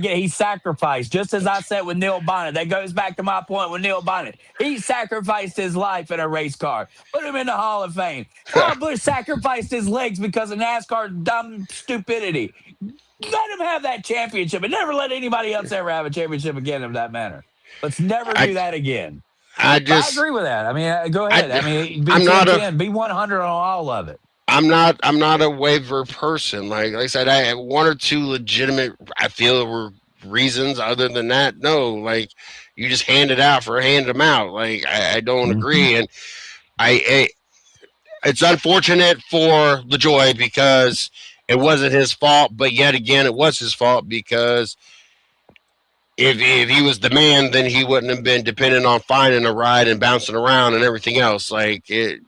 He sacrificed, just as I said with Neil Bonnet. That goes back to my point with Neil Bonnet. He sacrificed his life in a race car. Put him in the Hall of Fame. Kyle Busch sacrificed his legs because of NASCAR's dumb stupidity. Let him have that championship and never let anybody else ever have a championship again of that manner. Let's never do that again. I agree with that. I mean, go ahead. Be 100 on all of it. I'm not a waiver person. Like I said, I have 1 or 2 legitimate, I feel, were reasons. Other than that, no. Like, you just hand it out for handing them out. Like, I don't agree. And it's unfortunate for LaJoie because it wasn't his fault, but yet again, it was his fault because if he was the man, then he wouldn't have been dependent on finding a ride and bouncing around and everything else. Like it.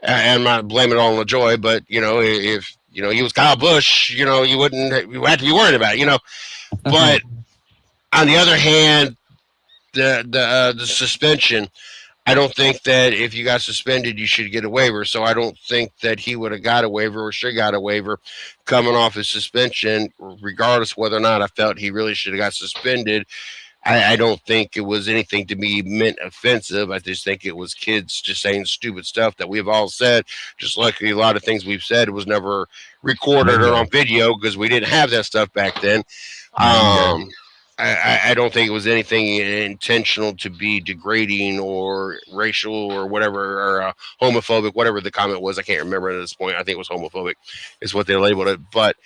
I'm not blaming it on LaJoie, but if he was Kyle Busch, you have to be worried about it, But on the other hand, the suspension, I don't think that if you got suspended, you should get a waiver. So I don't think that he would have got a waiver or should have got a waiver coming off his suspension, regardless whether or not I felt he really should have got suspended. I don't think it was anything to be meant offensive. I just think it was kids just saying stupid stuff that we've all said. Just like a lot of things we've said, it was never recorded or on video because we didn't have that stuff back then. I don't think it was anything intentional to be degrading or racial or whatever, or homophobic, whatever the comment was. I can't remember at this point. I think it was homophobic is what they labeled it. But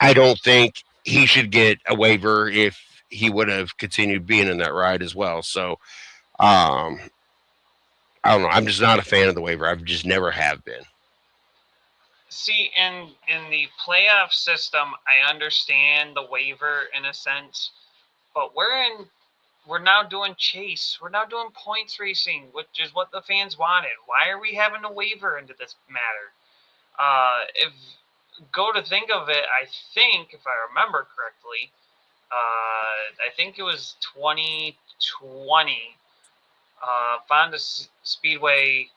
I don't think he should get a waiver if he would have continued being in that ride as well. So I don't know. I'm just not a fan of the waiver. I've just never have been. See, in the playoff system, I understand the waiver in a sense, but we're now doing chase. We're now doing points racing, which is what the fans wanted. Why are we having a waiver into this matter? If go to think of it, I think, if I remember correctly, I think it was 2020. Fonda Speedway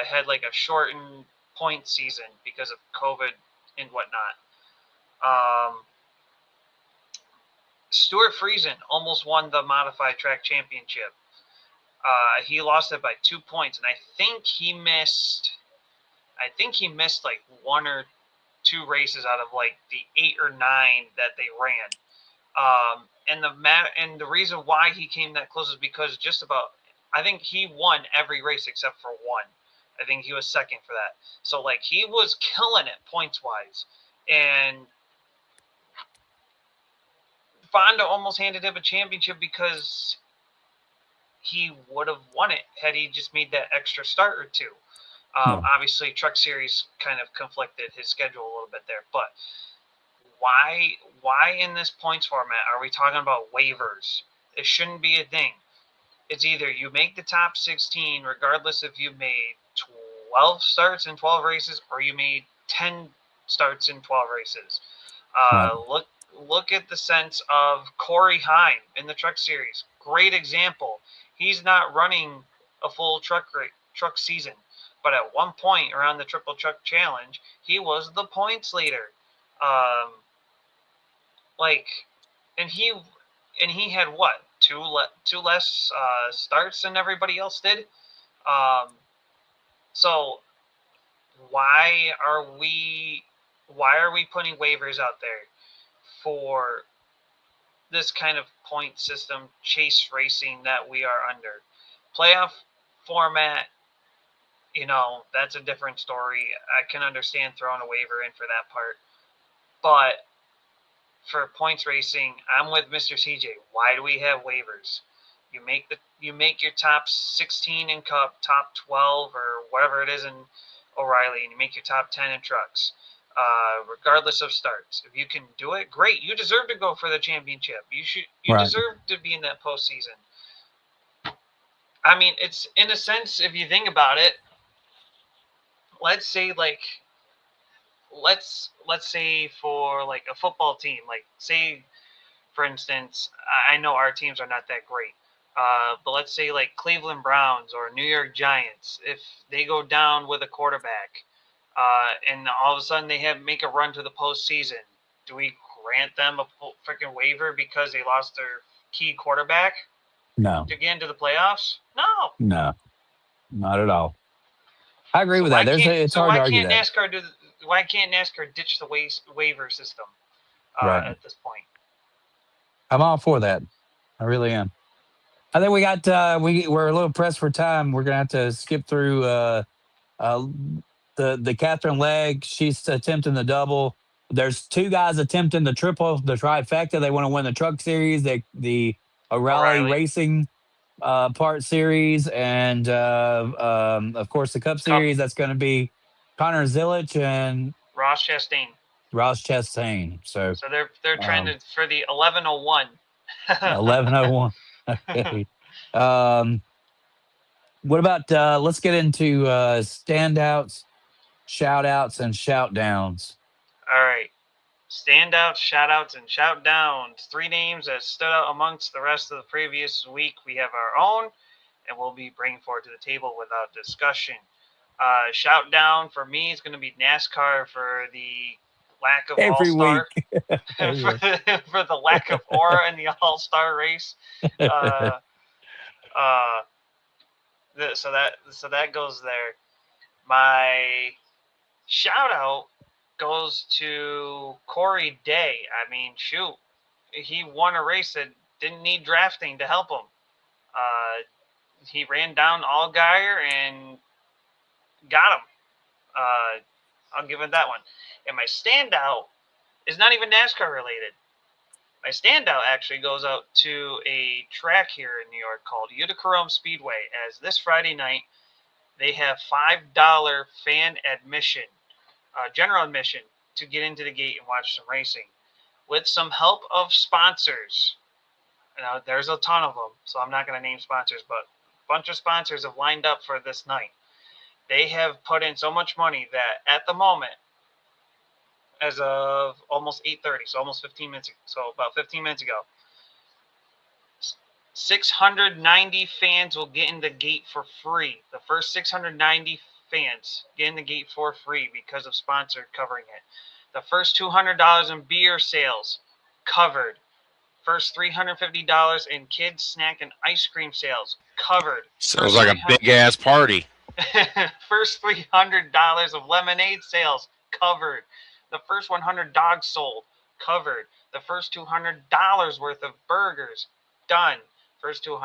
had like a shortened point season because of COVID and whatnot. Stuart Friesen almost won the modified track championship. He lost it by 2 points, and I think he missed like 1 or 2 races out of like the 8 or 9 that they ran. And the reason why he came that close is because just about I think he won every race except for one. I think he was second for that. So, like, he was killing it points-wise. And Fonda almost handed him a championship because he would have won it had he just made that extra start or two. Yeah. Obviously, Truck Series kind of conflicted his schedule a little bit there. But why in this points format are we talking about waivers? It shouldn't be a thing. It's either you make the top 16 regardless if you made 12 starts in 12 races or you made 10 starts in 12 races. Right. Look at the sense of Corey Heim in the Truck Series. Great example. He's not running a full truck season, but at one point around the Triple Truck Challenge, he was the points leader. And he had what, two less starts than everybody else did. So why are we putting waivers out there for this kind of point system chase racing that we are under? Playoff format, that's a different story. I can understand throwing a waiver in for that part, but for points racing, I'm with Mr. CJ. Why do we have waivers? You make your top 16 in Cup, top 12 or whatever it is in O'Reilly, and you make your top 10 in trucks, regardless of starts. If you can do it, great. You deserve to go for the championship. You Right. deserve to be in that postseason. I mean, it's in a sense, if you think about it, let's say for like a football team, like say, for instance, I know our teams are not that great, but let's say like Cleveland Browns or New York Giants, if they go down with a quarterback, and all of a sudden they make a run to the postseason, do we grant them a freaking waiver because they lost their key quarterback No, to get into the playoffs? No. no, not at all. I agree So with that. It's hard to argue that. Why can't NASCAR ditch the waiver system Right. at this point? I'm all for that. I really am. I think we got we're a little pressed for time. We're gonna have to skip through the Katherine Legge. She's attempting the double. There's two guys attempting the triple, the trifecta. They want to win the Truck Series, the O'Reilly Racing part series, and of course the Cup Series. That's going to be Connor Zilisch and Ross Chastain. So they're trending for the 1101. 1101. Okay. What about let's get into standouts, shoutouts, and shoutdowns. All right. Standouts, shoutouts, and shoutdowns. 3 names that stood out amongst the rest of the previous week. We have our own, and we'll be bringing forward to the table without discussion. Shoutdown for me is going to be NASCAR for the lack of Every all-star. week. for the lack of aura in the all-star race. So that goes there. My shout out goes to Corey Day. I mean, shoot, he won a race that didn't need drafting to help him. He ran down Allgaier and got him. I'll give it that one. And my standout is not even NASCAR related. My standout actually goes out to a track here in New York called Utica Rome Speedway, as this Friday night they have $5 fan admission, general admission, to get into the gate and watch some racing. With some help of sponsors. Now, there's a ton of them, so I'm not going to name sponsors, but a bunch of sponsors have lined up for this night. They have put in so much money that at the moment, as of almost 8:30, so almost 15 minutes, so about 15 minutes ago, 690 fans will get in the gate for free. The first 690 fans get in the gate for free because of sponsor covering it. The first $200 in beer sales covered. First $350 in kids snack and ice cream sales covered. Sounds like a big ass party. First $300 of lemonade sales covered. The first 100 dogs sold covered. The first $200 worth of burgers done. First $200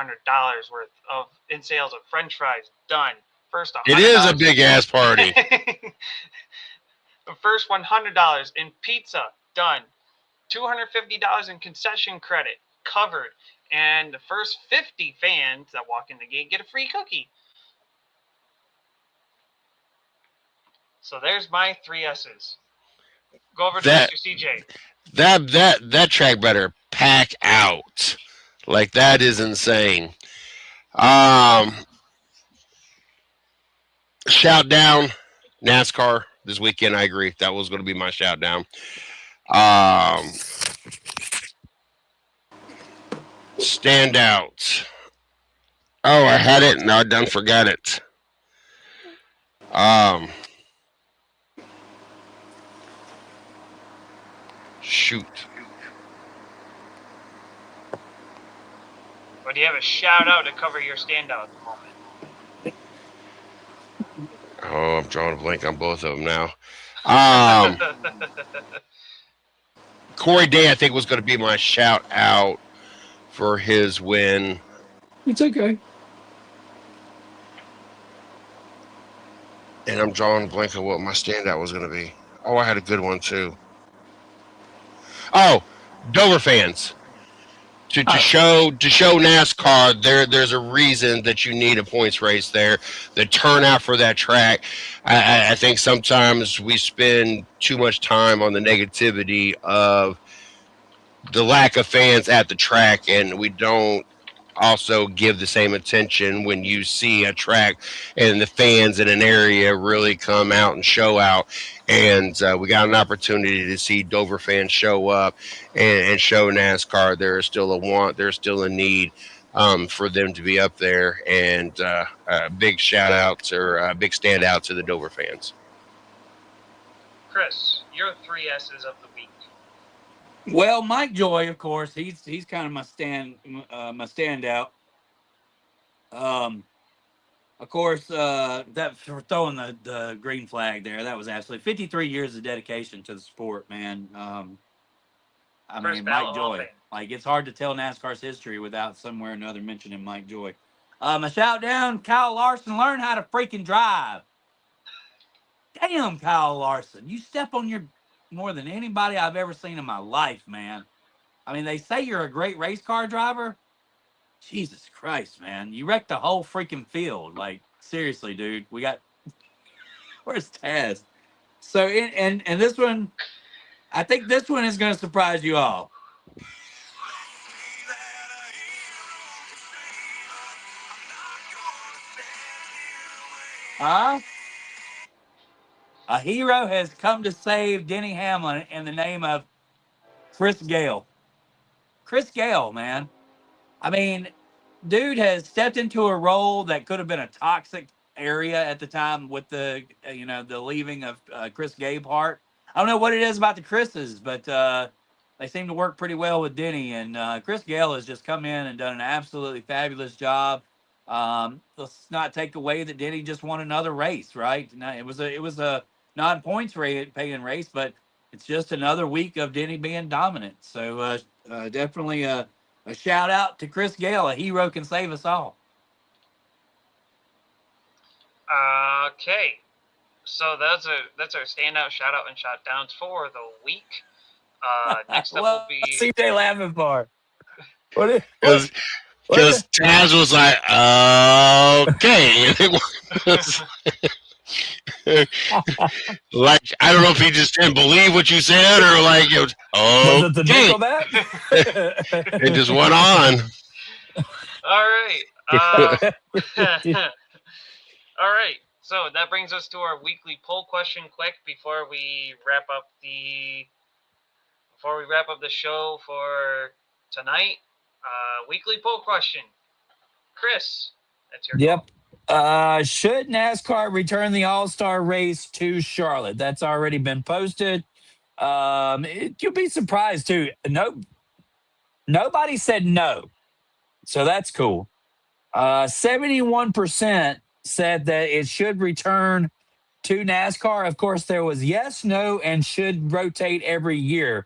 worth of in sales of French fries done. First $100. It is a big ass party. The first $100 in pizza done. $250 in concession credit covered, and the first 50 fans that walk in the gate get a free cookie. So there's my 3 S's. Go over to That- Mr. CJ. That track better pack out. Like, that is insane. Shout down NASCAR this weekend. I agree. That was going to be my shout down. Standouts. Oh, I had it. No, I done forgot it. Shoot. But do you have a shout out to cover your standout at the moment? Oh, I'm drawing a blank on both of them now. Corey Day, I think, was going to be my shout out for his win. It's okay. And I'm drawing a blank on what my standout was going to be. Oh, I had a good one too. Oh, Dover fans. To show NASCAR there's a reason that you need a points race there. The turnout for that track. I think sometimes we spend too much time on the negativity of the lack of fans at the track, and we don't also give the same attention when you see a track and the fans in an area really come out and show out. And we got an opportunity to see Dover fans show up and show NASCAR there is still a want, there's still a need for them to be up there. And big shout outs or big standout to the Dover fans. Chris, your 3 S's of the week. Well, Mike Joy, of course, he's kind of my standout. Of course, that for throwing the green flag there, that was absolutely 53 years of dedication to the sport, man. I First mean, ballot Mike Hall of Joy. Fame. Like, it's hard to tell NASCAR's history without somewhere or another mentioning Mike Joy. A shout down, Kyle Larson, learn how to freaking drive. Damn, Kyle Larson, you step on your more than anybody I've ever seen in my life, man. I mean, they say you're a great race car driver. Jesus Christ, man. You wrecked the whole freaking field. Like, seriously, dude. Where's Taz? So, and this one, I think this one is going to surprise you all. Huh? A hero has come to save Denny Hamlin in the name of Chris Gale. Chris Gale, man. I mean, dude has stepped into a role that could have been a toxic area at the time with the leaving of Chris Gabehart. I don't know what it is about the Chris's, but they seem to work pretty well with Denny. And Chris Gale has just come in and done an absolutely fabulous job. Let's not take away that Denny just won another race, right? It was a non-points paying race, but it's just another week of Denny being dominant. So definitely a shout out to Chris Gale. A hero can save us all. Okay, so that's our standout, shout out, and shout downs for the week. Next up will be CJ laughing for. Because Taz was like, okay. Like, I don't know if he just didn't believe what you said or like it was, Was it the okay. Nickelback? It just went on. All right. All right. So that brings us to our weekly poll question. Quick before we wrap up the show for tonight. Weekly poll question. Chris, that's your Yep. call. Should NASCAR return the All-Star race to Charlotte? That's already been posted. You'll be surprised too. Nobody said no, so that's cool. 71% said that it should return to NASCAR. Of course, there was yes, no, and should rotate every year.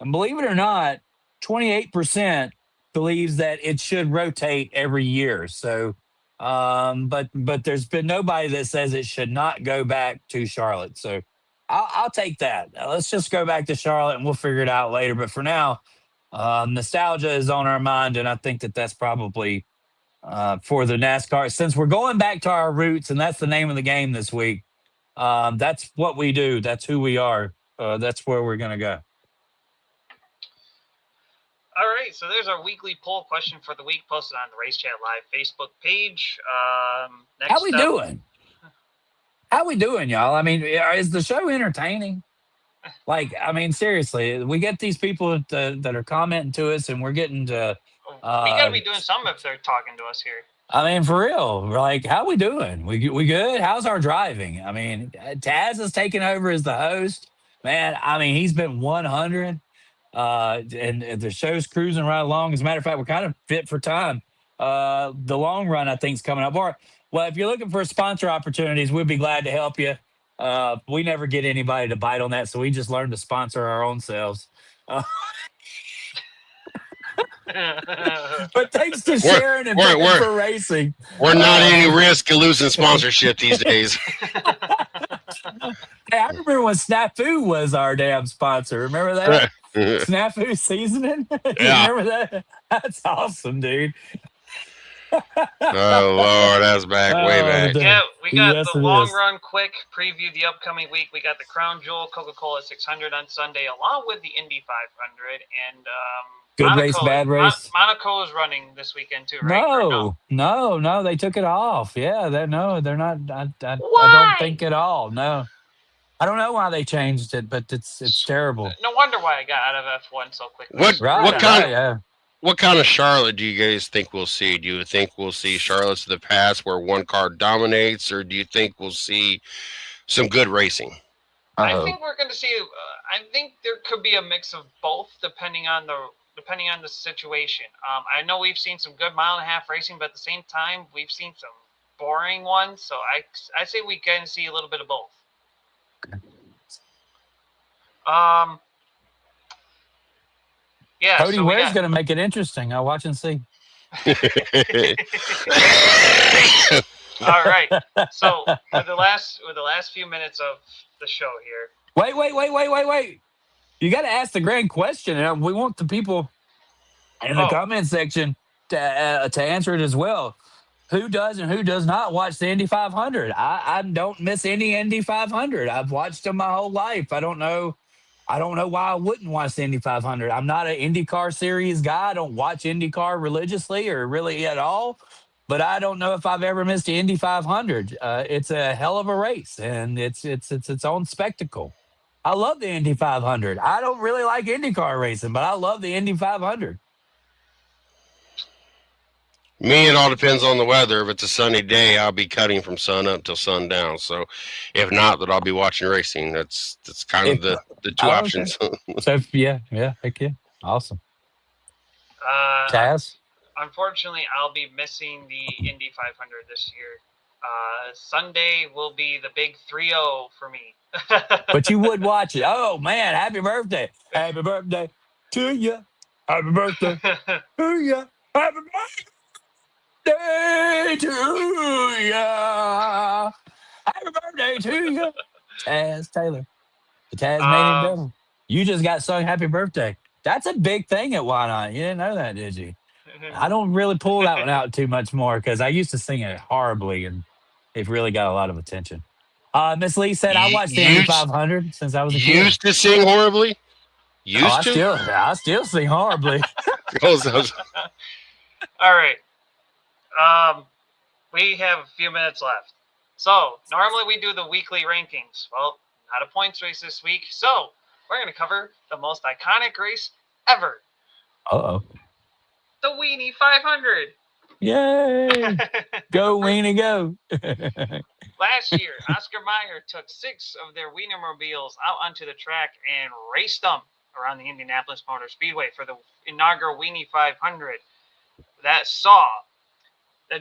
And believe it or not, 28% believes that it should rotate every year. So, but there's been nobody that says it should not go back to Charlotte. So, I'll take that. Let's just go back to Charlotte, and we'll figure it out later. But for now, nostalgia is on our mind, and I think that that's probably for the NASCAR. Since we're going back to our roots, and that's the name of the game this week. That's what we do. That's who we are. That's where we're going to go. All right, so there's our weekly poll question for the week posted on the Race Chat Live Facebook page. Next How we doing? How we doing, y'all? I mean, is the show entertaining? Like, I mean, seriously, we get these people that are commenting to us, and we're getting to. We got to be doing something if they're talking to us here. I mean, for real, like, how we doing? We good? How's our driving? I mean, Taz is taking over as the host. Man, I mean, he's been 100. And the show's cruising right along. As a matter of fact, we're kind of fit for time. The long run, I think, is coming up. Well, if you're looking for sponsor opportunities, we'd be glad to help you. We never get anybody to bite on that, so we just learn to sponsor our own selves. But thanks to Sharon and for racing. We're not any risk of losing sponsorship these days. Hey, I remember when Snafu was our damn sponsor. Remember that? Snafu seasoning? Yeah. Remember that? That's awesome, dude. Oh, Lord, that's back, way back. Yeah, we got Yes, the it long is. run quick preview the upcoming week. We got the Crown Jewel Coca-Cola 600 on Sunday, along with the Indy 500. And Good race, bad race. Monaco is running this weekend too, right? No, they took it off. Yeah, they're not. I Why? don't think at all. No, I don't know why they changed it, but it's terrible. No wonder why I got out of F1 so quickly. What kind of Charlotte do you guys think we'll see? Do you think we'll see Charlottes of the past where one car dominates, or do you think we'll see some good racing? I think we're going to see. I think there could be a mix of both, depending on the situation. I know we've seen some good mile-and-a-half racing, but at the same time, we've seen some boring ones. So I say we can see a little bit of both. Yeah. Cody Ware's going to make it interesting. I'll watch and see. All right. So with the last few minutes of the show here. Wait. You got to ask the grand question, and we want the people in the comment section to answer it as well. Who does and who does not watch the Indy 500? I don't miss any Indy 500. I've watched them my whole life. I don't know why I wouldn't watch the Indy 500. I'm not an IndyCar series guy. I don't watch IndyCar religiously or really at all. But I don't know if I've ever missed the Indy 500. It's a hell of a race, and it's its own spectacle. I love the Indy 500. I don't really like IndyCar racing, but I love the Indy 500. Me, it all depends on the weather. If it's a sunny day, I'll be cutting from sun up till sundown. So, if not, then I'll be watching racing. That's kind of the two options. So yeah, heck yeah, awesome. Taz. Unfortunately, I'll be missing the Indy 500 this year. Sunday will be the big 3-0 for me. But you would watch it. Oh man, happy birthday! Happy birthday to you! Happy birthday to you! Happy birthday to you! Happy birthday to you! Taz Taylor, the Tasmanian Devil. You just got sung happy birthday. That's a big thing at Why Not? You didn't know that, did you? I don't really pull that one out too much more because I used to sing it horribly, and it really got a lot of attention. Miss Lee said, I watched the Indy 500 since I was a kid. Used to sing horribly? I still sing horribly. All right. We have a few minutes left. So, normally we do the weekly rankings. Well, not a points race this week. So, we're going to cover the most iconic race ever. Uh-oh. The Weenie 500. Yay! Go, Weenie, go. Last year, Oscar Mayer took 6 of their Wienermobiles out onto the track and raced them around the Indianapolis Motor Speedway for the inaugural Weenie 500. That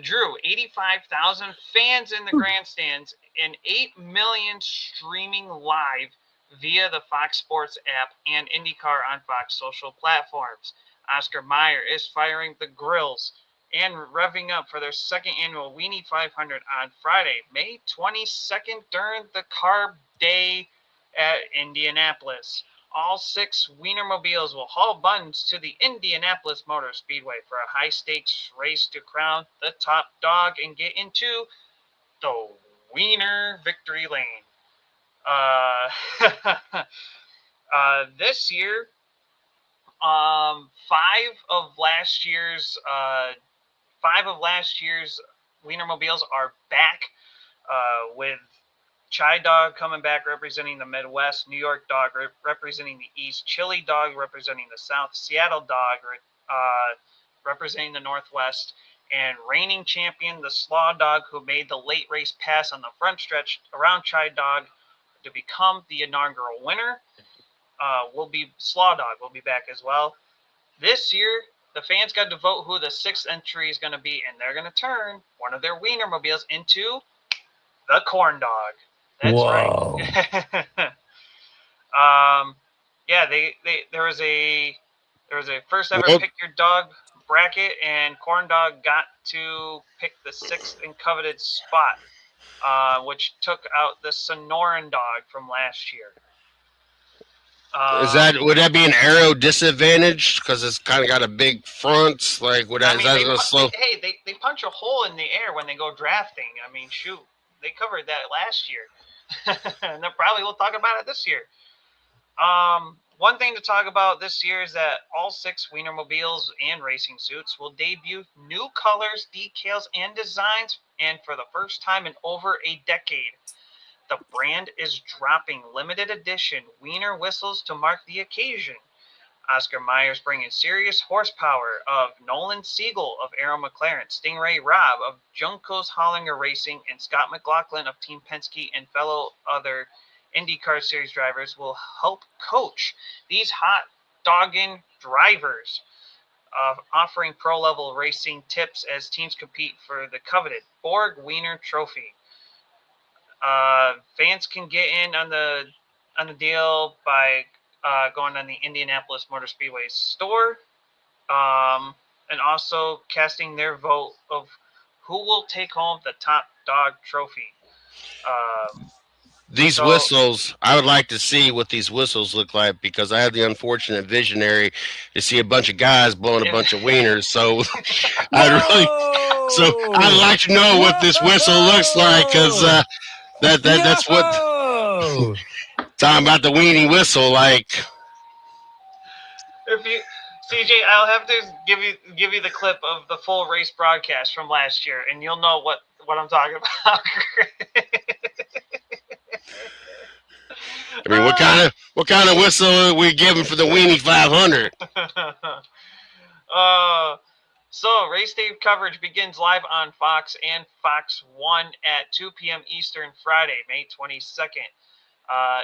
drew 85,000 fans in the grandstands and 8 million streaming live via the Fox Sports app and IndyCar on Fox social platforms. Oscar Mayer is firing the grills and revving up for their second annual Weenie 500 on Friday, May 22nd during the Carb Day at Indianapolis. All 6 Wienermobiles will haul buns to the Indianapolis Motor Speedway for a high-stakes race to crown the top dog and get into the Wiener victory lane. This year, 5 of last year's Wienermobiles are back, with Chai Dog coming back representing the Midwest, New York Dog representing the East, Chili Dog representing the South, Seattle Dog representing the Northwest, and reigning champion, the Slaw Dog, who made the late race pass on the front stretch around Chai Dog to become the inaugural winner. Slaw Dog will be back as well. This year, the fans got to vote who the 6th entry is going to be, and they're going to turn one of their Wienermobiles into the Corn Dog. That's Whoa. right. There was a first ever pick your dog bracket, and Corn Dog got to pick the 6th and coveted spot, which took out the Sonoran Dog from last year. Would that be an aero disadvantage because it's kind of got a big front? Like, is that going to slow? They punch a hole in the air when they go drafting. I mean, shoot, they covered that last year, and they probably will talk about it this year. One thing to talk about this year is that all 6 Wienermobiles and racing suits will debut new colors, decals, and designs, and for the first time in over a decade. The brand is dropping limited edition Wiener whistles to mark the occasion. Oscar Mayer's bringing serious horsepower of Nolan Siegel of Arrow McLaren, Stingray Robb of Juncos Hollinger Racing, and Scott McLaughlin of Team Penske and fellow other IndyCar Series drivers will help coach these hot dogging drivers, offering pro-level racing tips as teams compete for the coveted Borg Wiener Trophy. Fans can get in on the deal by going on the Indianapolis Motor Speedway store, and also casting their vote of who will take home the top dog trophy. These whistles, I would like to see what these whistles look like, because I have the unfortunate visionary to see a bunch of guys blowing a bunch of wieners. So I'd like to know what this whistle looks like, because that's what talking about the weenie whistle. Like, if you CJ, I'll have to give you the clip of the full race broadcast from last year, and you'll know what I'm talking about. I mean, what kind of whistle are we giving for the Weenie 500? So race day coverage begins live on Fox and Fox 1 at 2 p.m. Eastern Friday, May 22nd.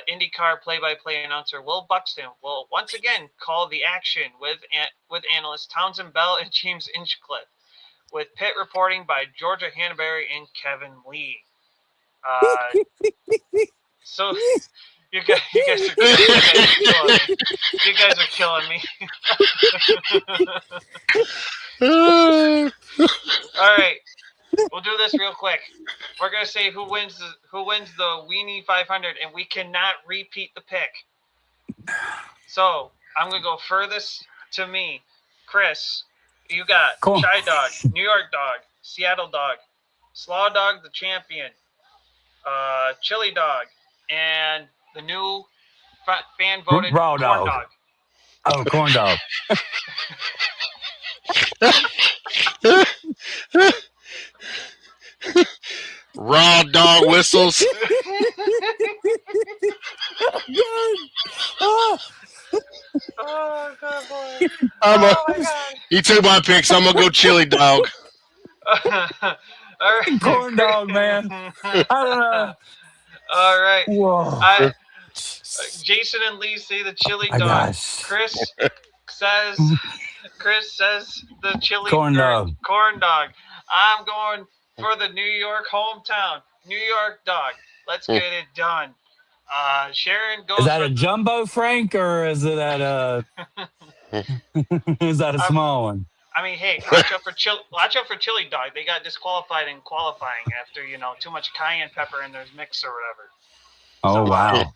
IndyCar play-by-play announcer Will Buxton will once again call the action with analysts Townsend Bell and James Inchcliffe, with pit reporting by Georgia Hannaberry and Kevin Lee. So you guys are killing me. You guys are killing me. All right, we'll do this real quick. We're gonna say who wins the Weenie 500, and we cannot repeat the pick. So I'm gonna go furthest to me. Chris, you got Chai Dog, New York Dog, Seattle Dog, Slaw Dog, the champion, Chili Dog, and the new fan voted Raw Corn Dog. Dog. Oh, Corn Dog. Raw dog whistles. Oh, good boy. He took my pick, so I'm going to go Chili Dog. All right. Corn Dog, man. I don't know. All right. Whoa. Jason and Lee say the Chili My Dog. gosh. Chris says the Chili Corn Dog. Corn Dog. I'm going for the New York hometown, New York Dog. Let's get it done. Sharon goes. Is that a jumbo, Frank, or is it at a? Is that a small one? I mean, hey, watch out for chili dog. They got disqualified in qualifying after too much cayenne pepper in their mix or whatever. Oh, So, wow.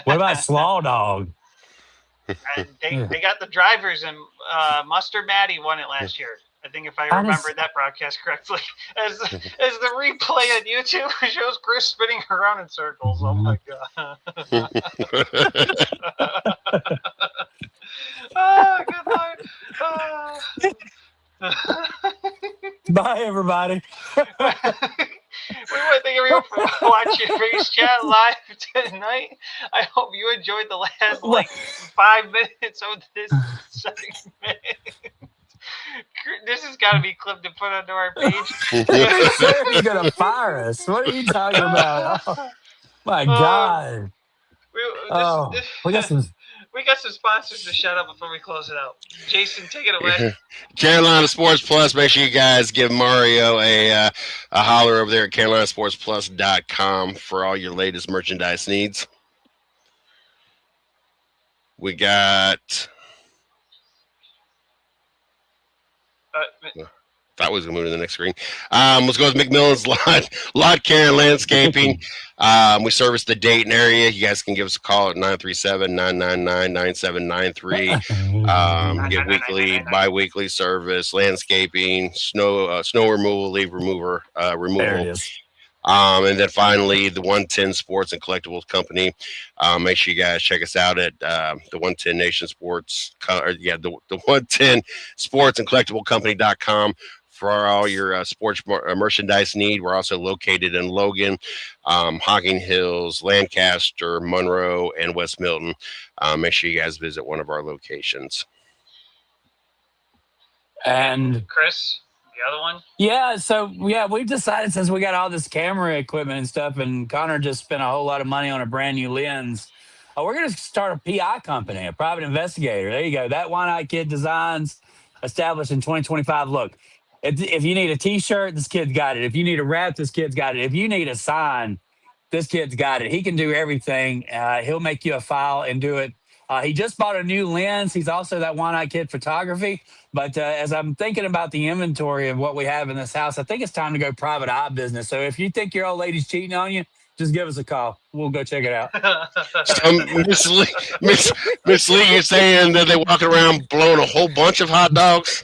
What about Slaw Dog? And they got the drivers, and Mustard Matty won it last year. I think if I remember that broadcast correctly. As the replay on YouTube shows Chris spinning around in circles. Oh my god. Oh, good Lord. Bye, everybody. We want to thank everyone for watching Race Chat live tonight. I hope you enjoyed the last 5 minutes of this segment. This has got to be clipped and put onto our page. You're gonna fire us. What are you talking about? Oh, my God. We got some. We got some sponsors to shut up before we close it out. Jason, take it away. Carolina Sports Plus. Make sure you guys give Mario a holler over there at CarolinaSportsPlus.com for all your latest merchandise needs. We got. Thought we was gonna move to the next screen. Let's go with McMillan's Lot Care and Landscaping. We service the Dayton area. You guys can give us a call at 937-999-9793. Get weekly, bi-weekly service, landscaping, snow removal, leaf removal. There it is. And then finally, the 110 Sports and Collectibles Company. Make sure you guys check us out at the 110 Nation Sports. The 110 Sports and Collectible Company.com for all your sports merchandise need. We're also located in Logan, Hocking Hills, Lancaster, Monroe, and West Milton. Make sure you guys visit one of our locations. And Chris, the other one? Yeah, so we've decided, since we got all this camera equipment and stuff, and Connor just spent a whole lot of money on a brand new lens, we're going to start a PI company, a private investigator. There you go. That One-Eye Kid Designs, established in 2025. Look, if you need a T-shirt, this kid's got it. If you need a wrap, this kid's got it. If you need a sign, this kid's got it. He can do everything. He'll make you a file and do it. He just bought a new lens. He's also that One-Eye Kid photography. But as I'm thinking about the inventory of what we have in this house, I think it's time to go private eye business. So if you think your old lady's cheating on you, just give us a call. We'll go check it out. So Miss Lee, you're saying that they walk around blowing a whole bunch of hot dogs?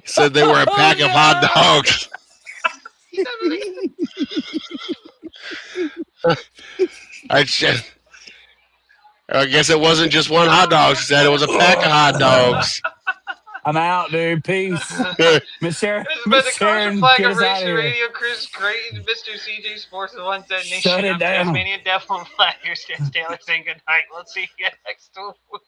Said they were a pack of hot dogs. I guess it wasn't just one hot dog. She said it was a pack of hot dogs. I'm out, dude. Peace. Miss Sharon. This has been the Commercial Flag get of us out Racing here. Radio. Chris Creighton, Mr. CJ Sports, the 110 Nation. Shut it down. Tasmanian Devil Flag. Here's Taylor saying good night. Let's see you next week.